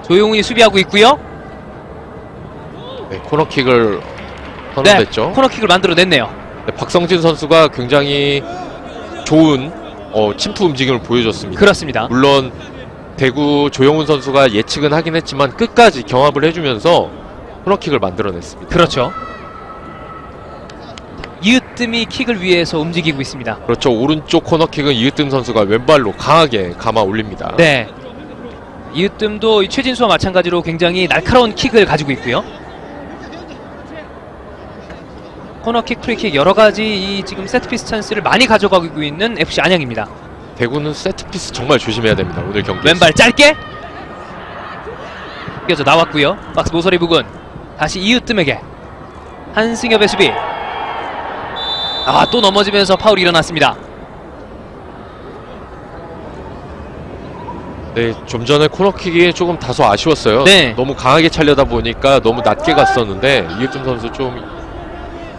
조용훈이 수비하고 있고요. 네, 코너킥을 네, 선언했죠. 코너킥을 만들어냈네요. 네, 박성진 선수가 굉장히 좋은 침투 움직임을 보여줬습니다. 그렇습니다. 물론 대구 조영훈 선수가 예측은 하긴 했지만 끝까지 경합을 해주면서 코너킥을 만들어냈습니다. 그렇죠. 이으뜸이 킥을 위해서 움직이고 있습니다. 그렇죠. 오른쪽 코너킥은 이으뜸 선수가 왼발로 강하게 감아 올립니다. 네. 이으뜸도 이 최진수와 마찬가지로 굉장히 날카로운 킥을 가지고 있고요. 코너킥, 프리킥 여러 가지 이 지금 세트피스 찬스를 많이 가져가고 있는 FC 안양입니다. 대구는 세트피스 정말 조심해야 됩니다. 오늘 경기. 왼발 짧게 뛰어져 나왔고요. 박스 모서리 부근 다시 이으뜸에게 한승엽의 수비. 또 넘어지면서 파울이 일어났습니다. 네, 좀 전에 코너킥이 조금 다소 아쉬웠어요. 네. 너무 강하게 차려다 보니까 너무 낮게 갔었는데 이으뜸 선수 좀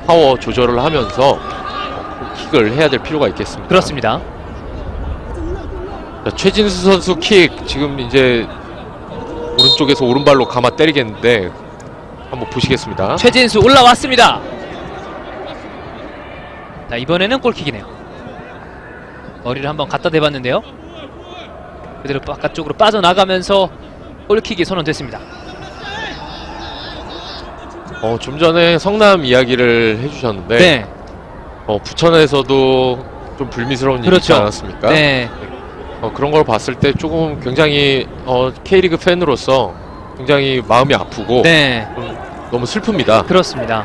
파워 조절을 하면서 킥을 해야 될 필요가 있겠습니다. 그렇습니다. 자, 최진수 선수 킥 지금 이제 오른쪽에서 오른발로 감아 때리겠는데 한번 보시겠습니다. 최진수 올라왔습니다. 자, 이번에는 골킥이네요. 머리를 한번 갖다 대봤는데요. 그대로 바깥쪽으로 빠져나가면서 골킥이 선언됐습니다. 좀 전에 성남 이야기를 해주셨는데 네. 부천에서도 좀 불미스러운 일이 있지 그렇죠. 않았습니까? 네. 그런 걸 봤을 때 조금 굉장히 K리그 팬으로서 굉장히 마음이 아프고 네. 좀 너무 슬픕니다. 그렇습니다.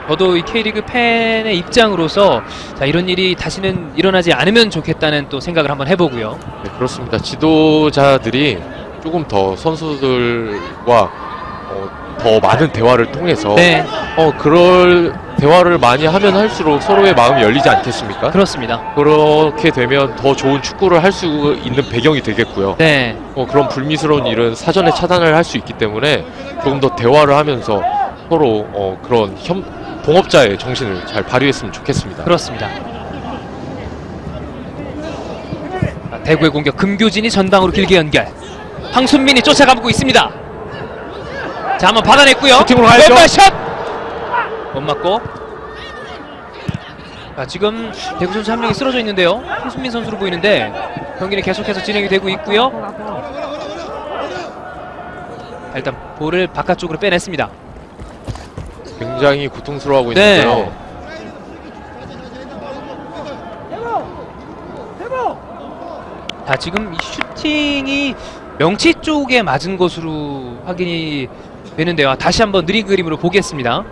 저도 이 K리그 팬의 입장으로서 자, 이런 일이 다시는 일어나지 않으면 좋겠다는 또 생각을 한번 해보고요. 네, 그렇습니다. 지도자들이 조금 더 선수들과 더 많은 대화를 통해서 네. 그럴 대화를 많이 하면 할수록 서로의 마음이 열리지 않겠습니까? 그렇습니다. 그렇게 되면 더 좋은 축구를 할 수 있는 배경이 되겠고요. 네. 그런 불미스러운 일은 사전에 차단을 할 수 있기 때문에 조금 더 대화를 하면서 서로 그런 동업자의 정신을 잘 발휘했으면 좋겠습니다. 그렇습니다. 자, 대구의 공격 금교진이 전방으로 길게 연결. 황순민이 쫓아가고 있습니다. 자, 한번 받아냈고요. 슈팅으로 가야죠. 왼발 샷! 못 맞고. 자, 지금 대구 선수 한 명이 쓰러져 있는데요. 황순민 선수로 보이는데 경기는 계속해서 진행이 되고 있고요. 자, 일단 볼을 바깥쪽으로 빼냈습니다. 굉장히 고통스러워하고 네. 있는데요. 자, 지금 이 슈팅이 명치 쪽에 맞은 것으로 확인이 되는데요. 다시 한번 느린 그림으로 보겠습니다.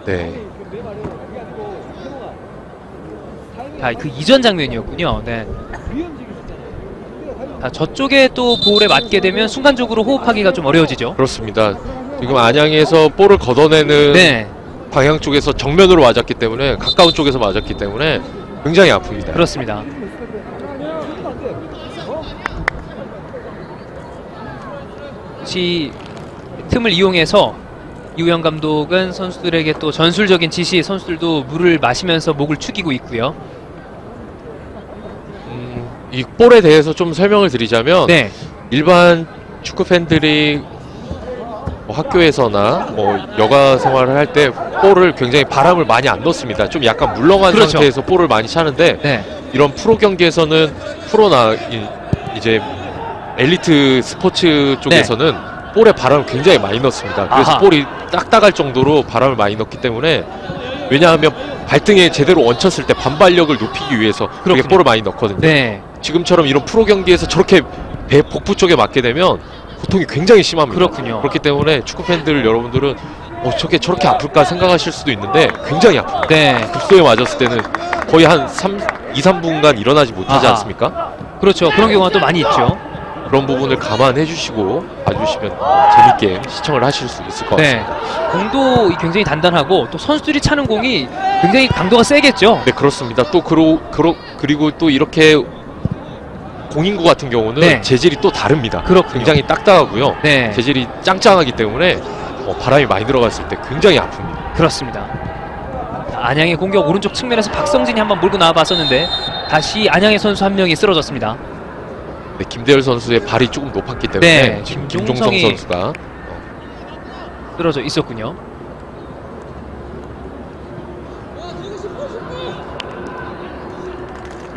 네. 자, 그 이전 장면이었군요. 네. 자, 저쪽에 또 볼에 맞게 되면 순간적으로 호흡하기가 좀 어려워지죠. 그렇습니다. 지금 안양에서 볼을 걷어내는 네, 방향 쪽에서 정면으로 맞았기 때문에, 가까운 쪽에서 맞았기 때문에 굉장히 아픕니다. 그렇습니다. 이 틈을 이용해서 이우영 감독은 선수들에게 또 전술적인 지시, 선수들도 물을 마시면서 목을 축이고 있고요. 이 볼에 대해서 좀 설명을 드리자면, 네, 일반 축구 팬들이 뭐 학교에서나 뭐 여가 생활을 할 때 볼을 굉장히 바람을 많이 안 넣습니다. 좀 약간 물렁한 그렇죠. 상태에서 볼을 많이 차는데, 네, 이런 프로 경기에서는 프로나 이제 엘리트 스포츠 쪽에서는 볼에 바람을 굉장히 많이 넣습니다. 그래서 아하. 볼이 딱딱할 정도로 바람을 많이 넣기 때문에, 왜냐하면 발등에 제대로 얹혔을 때 반발력을 높이기 위해서 그렇게 그렇군요. 볼을 많이 넣거든요. 네, 지금처럼 이런 프로 경기에서 저렇게 배 복부 쪽에 맞게 되면 고통이 굉장히 심합니다. 그렇군요. 그렇기 때문에 축구 팬들 여러분들은 저렇게 아플까 생각하실 수도 있는데 굉장히 아픕니다. 네, 급소에 맞았을 때는 거의 한 2, 3분간 일어나지 못하지 아하. 않습니까? 그렇죠. 그런 경우가 또 많이 있죠. 그런 부분을 감안해 주시고 봐주시면 재밌게 시청을 하실 수 있을 것 네, 같습니다. 공도 굉장히 단단하고 또 선수들이 차는 공이 굉장히 강도가 세겠죠. 네, 그렇습니다. 또 그리고 또 이렇게 공인구 같은 경우는 네. 재질이 또 다릅니다. 그렇군요. 굉장히 딱딱하고요. 네, 재질이 짱짱하기 때문에 바람이 많이 들어갔을 때 굉장히 아픕니다. 그렇습니다. 자, 안양의 공격 오른쪽 측면에서 박성진이 한번 몰고 나와봤었는데 다시 안양의 선수 한 명이 쓰러졌습니다. 네, 김대열 선수의 발이 조금 높았기 때문에 네, 지금 김종성이 김종성 선수가 쓰러져 있었군요.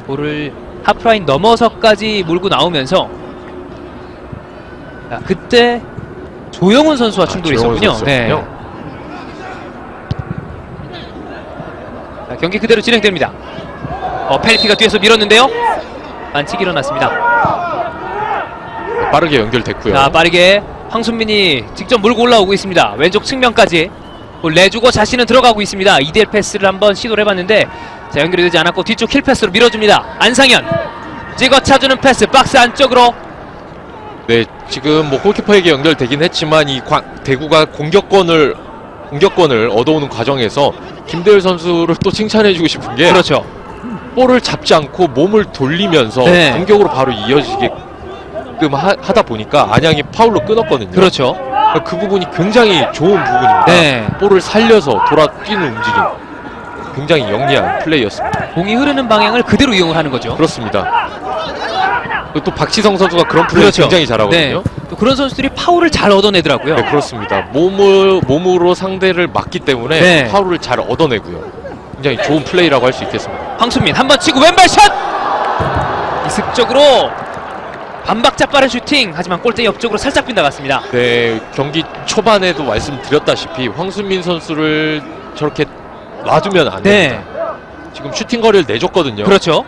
볼을 하프라인 넘어서까지 몰고 나오면서, 자, 그때 조영훈 선수와 충돌이 조영훈 있었군요. 네. 선수였군요. 자, 경기 그대로 진행됩니다. 페리피가 뒤에서 밀었는데요. 반칙이 일어났습니다. 빠르게 연결됐고요. 자, 빠르게 황순민이 직접 몰고 올라오고 있습니다. 왼쪽 측면까지 볼 내주고 자신은 들어가고 있습니다. 2대1 패스를 한번 시도를 해봤는데, 자, 연결이 되지 않았고 뒤쪽 힐 패스로 밀어줍니다. 안상현 찍어 차주는 패스, 박스 안쪽으로. 네, 지금 뭐 골키퍼에게 연결되긴 했지만 이 대구가 공격권을 얻어오는 과정에서 김대열 선수를 또 칭찬해주고 싶은 게, 그렇죠. 볼을 잡지 않고 몸을 돌리면서 네. 공격으로 바로 이어지게끔 하다 보니까 안양이 파울로 끊었거든요. 그렇죠. 그 부분이 굉장히 좋은 부분입니다. 네. 볼을 살려서 돌아 뛰는 움직임, 굉장히 영리한 플레이였습니다. 공이 흐르는 방향을 그대로 이용을 하는 거죠. 그렇습니다. 그리고 또 박지성 선수가 그런 플레이 그렇죠. 굉장히 잘하거든요. 네. 또 그런 선수들이 파울을 잘 얻어내더라고요. 네, 그렇습니다. 몸으로 상대를 막기 때문에 네. 파울을 잘 얻어내고요. 굉장히 좋은 플레이라고 할 수 있겠습니다. 황순민 한번 치고 왼발 샷! 이습적으로 반박자 빠른 슈팅, 하지만 골대 옆쪽으로 살짝 빗나갔습니다. 네, 경기 초반에도 말씀드렸다시피 황순민 선수를 저렇게 놔두면 안 됩니다. 지금 슈팅 거리를 내줬거든요. 그렇죠.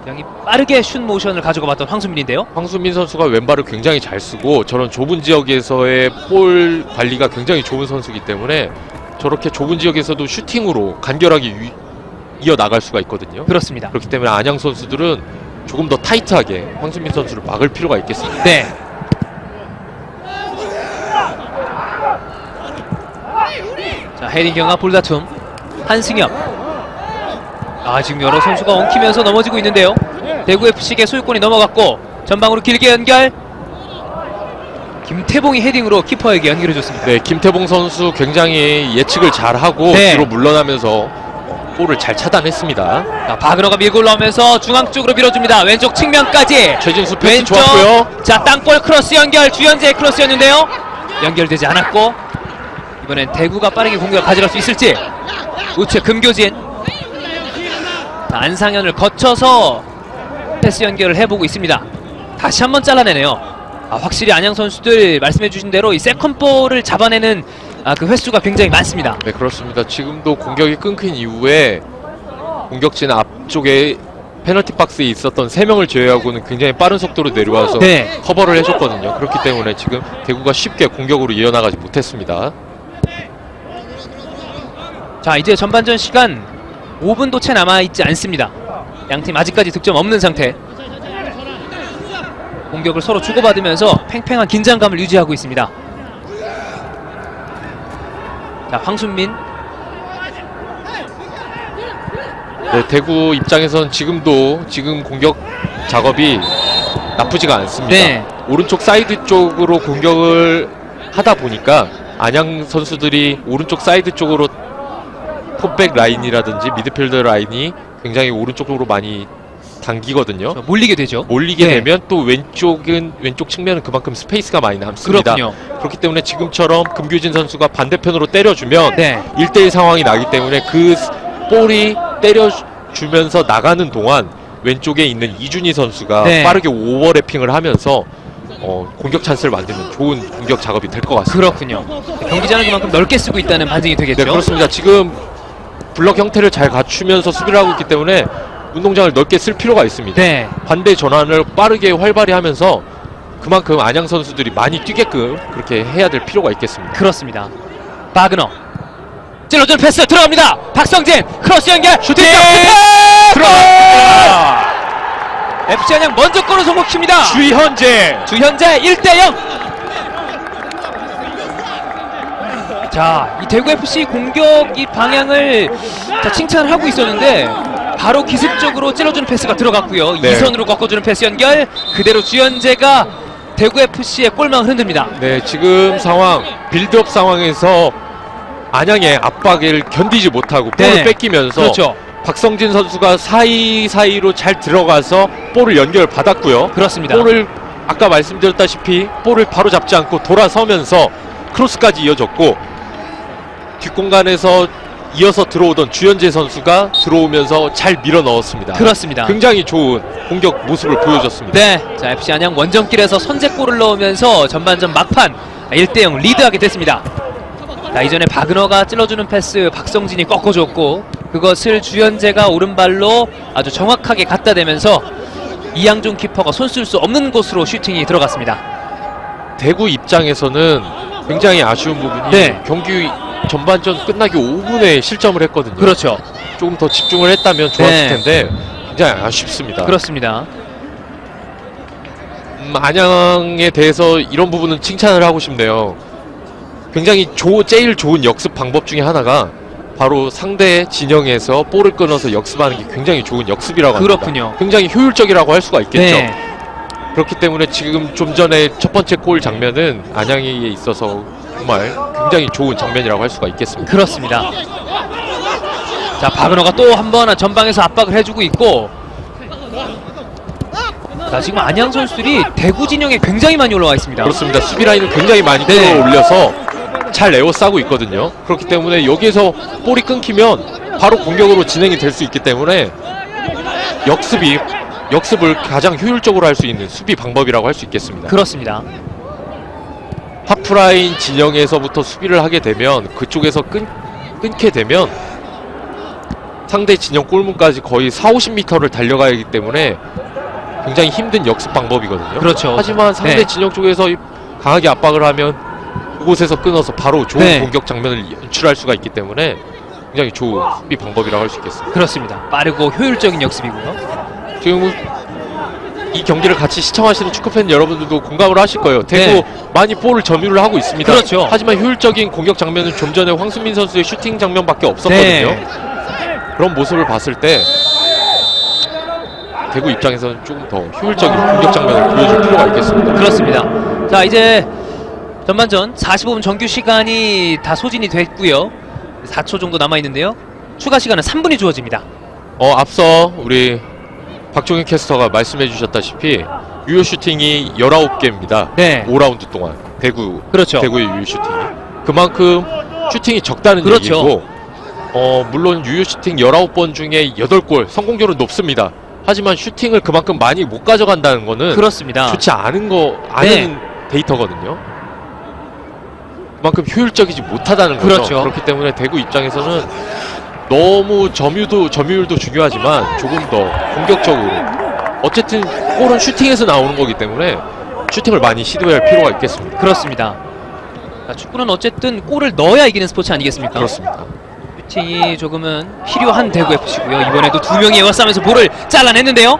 굉장히 빠르게 슛 모션을 가지고 봤던 황순민인데요. 황순민 선수가 왼발을 굉장히 잘 쓰고 저런 좁은 지역에서의 볼 관리가 굉장히 좋은 선수이기 때문에 저렇게 좁은 지역에서도 슈팅으로 간결하게 이어나갈 수가 있거든요. 그렇습니다. 그렇기 때문에 안양 선수들은 조금 더 타이트하게 황순민 선수를 막을 필요가 있겠습니다. 네. 자, 헤딩 경합 볼다툼. 한승엽. 지금 여러 선수가 엉키면서 넘어지고 있는데요. 대구FC의 소유권이 넘어갔고 전방으로 길게 연결. 김태봉이 헤딩으로 키퍼에게 연결해줬습니다. 네, 김태봉 선수 굉장히 예측을 잘하고 네. 뒤로 물러나면서 볼을 잘 차단했습니다. 자, 바그너가 밀고 올라오면서 중앙 쪽으로 밀어줍니다. 왼쪽 측면까지. 최진수 패스 왼쪽. 좋았고요. 자, 땅볼 크로스 연결. 주현재의 크로스였는데요. 연결되지 않았고, 이번엔 대구가 빠르게 공격을 가져갈 수 있을지. 우측 금교진. 자, 안상현을 거쳐서 패스 연결을 해보고 있습니다. 다시 한번 잘라내네요. 확실히 안양 선수들 말씀해주신 대로 이 세컨볼을 잡아내는 그 횟수가 굉장히 많습니다. 네, 그렇습니다. 지금도 공격이 끊긴 이후에 공격진 앞쪽에 페널티 박스에 있었던 3명을 제외하고는 굉장히 빠른 속도로 내려와서 네. 커버를 해줬거든요. 그렇기 때문에 지금 대구가 쉽게 공격으로 이어나가지 못했습니다. 자, 이제 전반전 시간 5분도 채 남아있지 않습니다. 양팀 아직까지 득점 없는 상태. 공격을 서로 주고받으면서 팽팽한 긴장감을 유지하고 있습니다. 자, 황순민. 네, 대구 입장에선 지금 공격 작업이 나쁘지가 않습니다. 네. 오른쪽 사이드 쪽으로 공격을 하다 보니까 안양 선수들이 오른쪽 사이드 쪽으로 풋백 라인이라든지 미드필더 라인이 굉장히 오른쪽으로 많이 당기거든요. 몰리게 되죠. 몰리게 네. 되면 또 왼쪽 측면은 그만큼 스페이스가 많이 남습니다. 그렇군요. 그렇기 때문에 지금처럼 금규진 선수가 반대편으로 때려주면 네. 1대1 상황이 나기 때문에 그 볼이 때려주면서 나가는 동안 왼쪽에 있는 이준희 선수가 네. 빠르게 오버래핑을 하면서 공격 찬스를 만들면 좋은 공격 작업이 될 것 같습니다. 그렇군요. 경기장을 그만큼 넓게 쓰고 있다는 반증이 되겠죠. 네, 그렇습니다. 지금 블럭 형태를 잘 갖추면서 수비를 하고 있기 때문에 운동장을 넓게 쓸 필요가 있습니다. 네. 반대 전환을 빠르게 활발히 하면서 그만큼 안양 선수들이 많이 뛰게끔 그렇게 해야 될 필요가 있겠습니다. 그렇습니다. 바그너 찔러주는 패스 들어갑니다. 박성진 크로스 연결 슈팅 들어갑니다. FC 안양 먼저 골을 성공합니다. 주현재 1대0. 자, 이 대구 FC 공격 이 방향을 칭찬을 하고 있었는데 바로 기습적으로 찔러주는 패스가 들어갔고요. 네. 이선으로 꺾어주는 패스 연결 그대로 주현재가 대구 FC의 골망을 흔듭니다. 네, 지금 상황 빌드업 상황에서 안양의 압박을 견디지 못하고 볼을 네. 뺏기면서 그렇죠. 박성진 선수가 사이사이로 잘 들어가서 볼을 연결받았고요. 그렇습니다. 볼을 아까 말씀드렸다시피 볼을 바로 잡지 않고 돌아서면서 크로스까지 이어졌고 뒷공간에서 이어서 들어오던 주현재 선수가 들어오면서 잘 밀어 넣었습니다. 그렇습니다. 굉장히 좋은 공격 모습을 보여줬습니다. 네, 자 FC 안양 원정길에서 선제골을 넣으면서 전반전 막판 1대0 리드하게 됐습니다. 자, 이전에 바그너가 찔러주는 패스 박성진이 꺾어줬고 그것을 주현재가 오른발로 아주 정확하게 갖다 대면서 이양준 키퍼가 손쓸 수 없는 곳으로 슈팅이 들어갔습니다. 대구 입장에서는 굉장히 아쉬운 부분이 네. 경기 전반전 끝나기 5분에 실점을 했거든요. 그렇죠. 조금 더 집중을 했다면 좋았을 네. 텐데 굉장히 아쉽습니다. 그렇습니다. 안양에 대해서 이런 부분은 칭찬을 하고 싶네요. 굉장히 제일 좋은 역습 방법 중에 하나가 바로 상대 진영에서 볼을 끊어서 역습하는 게 굉장히 좋은 역습이라고 합니다. 그렇군요. 굉장히 효율적이라고 할 수가 있겠죠. 네. 그렇기 때문에 지금 좀 전에 첫 번째 골 장면은 안양에 있어서 정말 굉장히 좋은 장면이라고 할 수가 있겠습니다. 그렇습니다. 자, 바그너가 또 한 번 전방에서 압박을 해주고 있고 자, 지금 안양 선수들이 대구 진영에 굉장히 많이 올라와 있습니다. 그렇습니다. 수비 라인을 굉장히 많이 네. 끌어올려서 잘 에워싸고 있거든요. 그렇기 때문에 여기에서 볼이 끊기면 바로 공격으로 진행이 될 수 있기 때문에 역습을 가장 효율적으로 할 수 있는 수비 방법이라고 할 수 있겠습니다. 그렇습니다. 하프라인 진영에서부터 수비를 하게 되면 그쪽에서 끊게 되면 상대 진영 골문까지 거의 40-50m를 달려가야 하기 때문에 굉장히 힘든 역습 방법이거든요. 그렇죠. 하지만 상대 네. 진영 쪽에서 강하게 압박을 하면 그곳에서 끊어서 바로 좋은 네. 공격 장면을 연출할 수가 있기 때문에 굉장히 좋은 수비 방법이라고 할 수 있겠습니다. 그렇습니다. 빠르고 효율적인 역습이고요. 지금 이 경기를 같이 시청하시는 축구팬 여러분들도 공감을 하실 거예요. 대구 많이 볼을 점유를 하고 있습니다. 그렇죠. 하지만 효율적인 공격 장면은 좀 전에 황순민 선수의 슈팅 장면밖에 없었거든요. 네. 그런 모습을 봤을 때 대구 입장에서는 조금 더 효율적인 공격 장면을 보여줄 필요가 있겠습니다. 그렇습니다. 자, 이제 전반전 45분 정규 시간이 다 소진이 됐고요. 4초 정도 남아있는데요. 추가 시간은 3분이 주어집니다. 앞서 우리 박종현 캐스터가 말씀해 주셨다시피 유효 슈팅이 19개입니다. 네. 5라운드 동안 그렇죠. 대구의 유효 슈팅이 그만큼 슈팅이 적다는 그렇죠. 얘기고 물론 유효 슈팅 19번 중에 8골 성공률은 높습니다. 하지만 슈팅을 그만큼 많이 못 가져간다는 거는 그렇습니다. 좋지 않은 네. 데이터거든요. 그만큼 효율적이지 못하다는 거죠. 그렇죠. 그렇기 때문에 대구 입장에서는 너무 점유율도 중요하지만 조금 더 공격적으로 어쨌든 골은 슈팅에서 나오는 거기 때문에 슈팅을 많이 시도해야 할 필요가 있겠습니다. 그렇습니다. 자, 축구는 어쨌든 골을 넣어야 이기는 스포츠 아니겠습니까? 그렇습니다. 슈팅이 조금은 필요한 대구 FC고요. 이번에도 두 명이 에워싸면서 볼을 잘라냈는데요.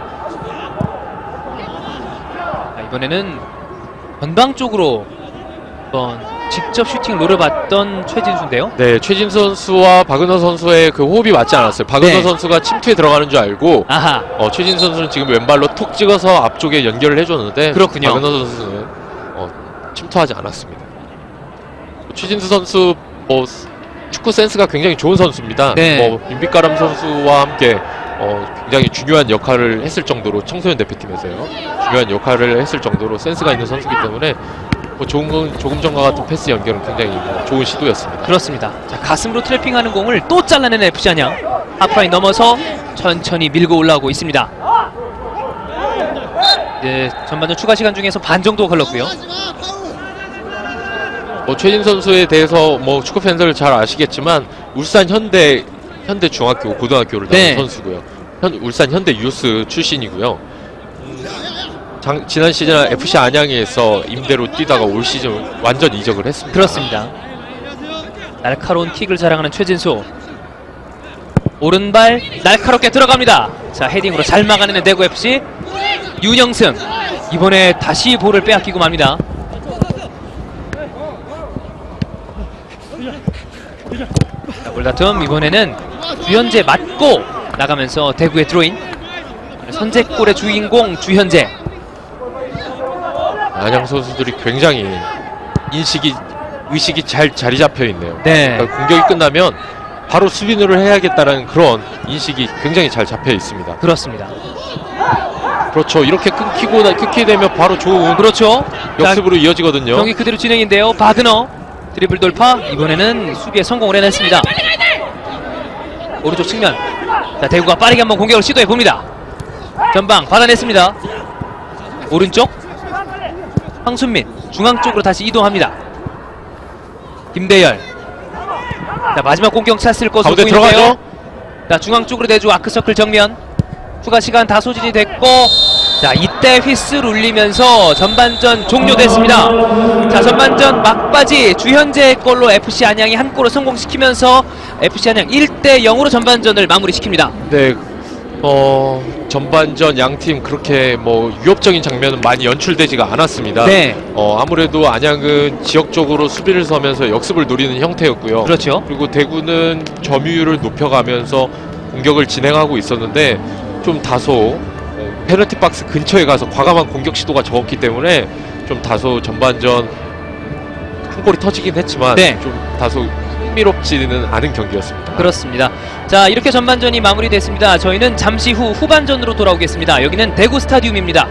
자, 이번에는 전방 쪽으로 한번 직접 슈팅을 노려봤던 최진수인데요. 네, 최진수 선수와 박은호 선수의 그 호흡이 맞지 않았어요. 박은호 네. 선수가 침투에 들어가는 줄 알고 아하. 최진수 선수는 지금 왼발로 톡 찍어서 앞쪽에 연결을 해줬는데 그렇군요. 박은호 선수는 침투하지 않았습니다. 최진수 선수 축구 센스가 굉장히 좋은 선수입니다. 네. 윤빛가람 선수와 함께 굉장히 중요한 역할을 했을 정도로 청소년 대표팀에서요. 중요한 역할을 했을 정도로 센스가 있는 선수이기 때문에 조금 전과 같은 패스 연결은 굉장히 좋은 시도였습니다. 그렇습니다. 자, 가슴으로 트래핑하는 공을 또 잘라내는 FC 안양. 하프라인 넘어서 천천히 밀고 올라오고 있습니다. 이제 전반전 추가 시간 중에서 반 정도 걸렸고요. 최진 선수에 대해서 축구 팬들 잘 아시겠지만 울산 현대 중학교 고등학교를 나온 네. 선수고요. 울산 현대 유스 출신이고요. 지난 시즌 FC 안양에서 임대로 뛰다가 올 시즌 완전 이적을 했습니다. 그렇습니다. 날카로운 킥을 자랑하는 최진수. 오른발 날카롭게 들어갑니다. 자, 헤딩으로 잘 막아내는 대구 FC. 윤영승 이번에 다시 볼을 빼앗기고 맙니다. 자, 볼다툼 이번에는 주현재 맞고 나가면서 대구의 드로인. 선제골의 주인공 주현재. 안양 선수들이 굉장히 의식이 잘 자리 잡혀 있네요. 네. 그러니까 공격이 끝나면 바로 수비를 해야겠다는 그런 인식이 굉장히 잘 잡혀 있습니다. 그렇습니다. 그렇죠. 이렇게 끊기게 되면 바로 좋은 그렇죠. 역습으로 이어지거든요. 경기 그대로 진행인데요. 박은호 드리블 돌파. 이번에는 수비에 성공을 해냈습니다. 오른쪽 측면. 자, 대구가 빠르게 한번 공격을 시도해 봅니다. 전방 받아냈습니다. 오른쪽 황순민 중앙 쪽으로 다시 이동합니다. 김대열. 자, 마지막 공격 찼을 것으로 가운데 보이는데요. 들어가죠. 자, 중앙 쪽으로 내주 아크서클 정면. 추가 시간 다 소진이 됐고, 자, 이때 휘슬 울리면서 전반전 종료됐습니다. 자, 전반전 막바지 주현재의 골로 FC 안양이 한 골을 성공시키면서 FC 안양 1대0으로 전반전을 마무리시킵니다. 네. 전반전 양팀 그렇게 위협적인 장면은 많이 연출되지가 않았습니다. 네. 아무래도 안양은 지역적으로 수비를 서면서 역습을 노리는 형태였고요. 그렇죠. 그리고 대구는 점유율을 높여가면서 공격을 진행하고 있었는데 좀 다소 페널티 박스 근처에 가서 과감한 공격 시도가 적었기 때문에 좀 다소 전반전 한 골이 터지긴 했지만 네. 좀 다소 흥미롭지는 않은 경기였습니다. 그렇습니다. 자, 이렇게 전반전이 마무리됐습니다. 저희는 잠시 후 후반전으로 돌아오겠습니다. 여기는 대구 스타디움입니다.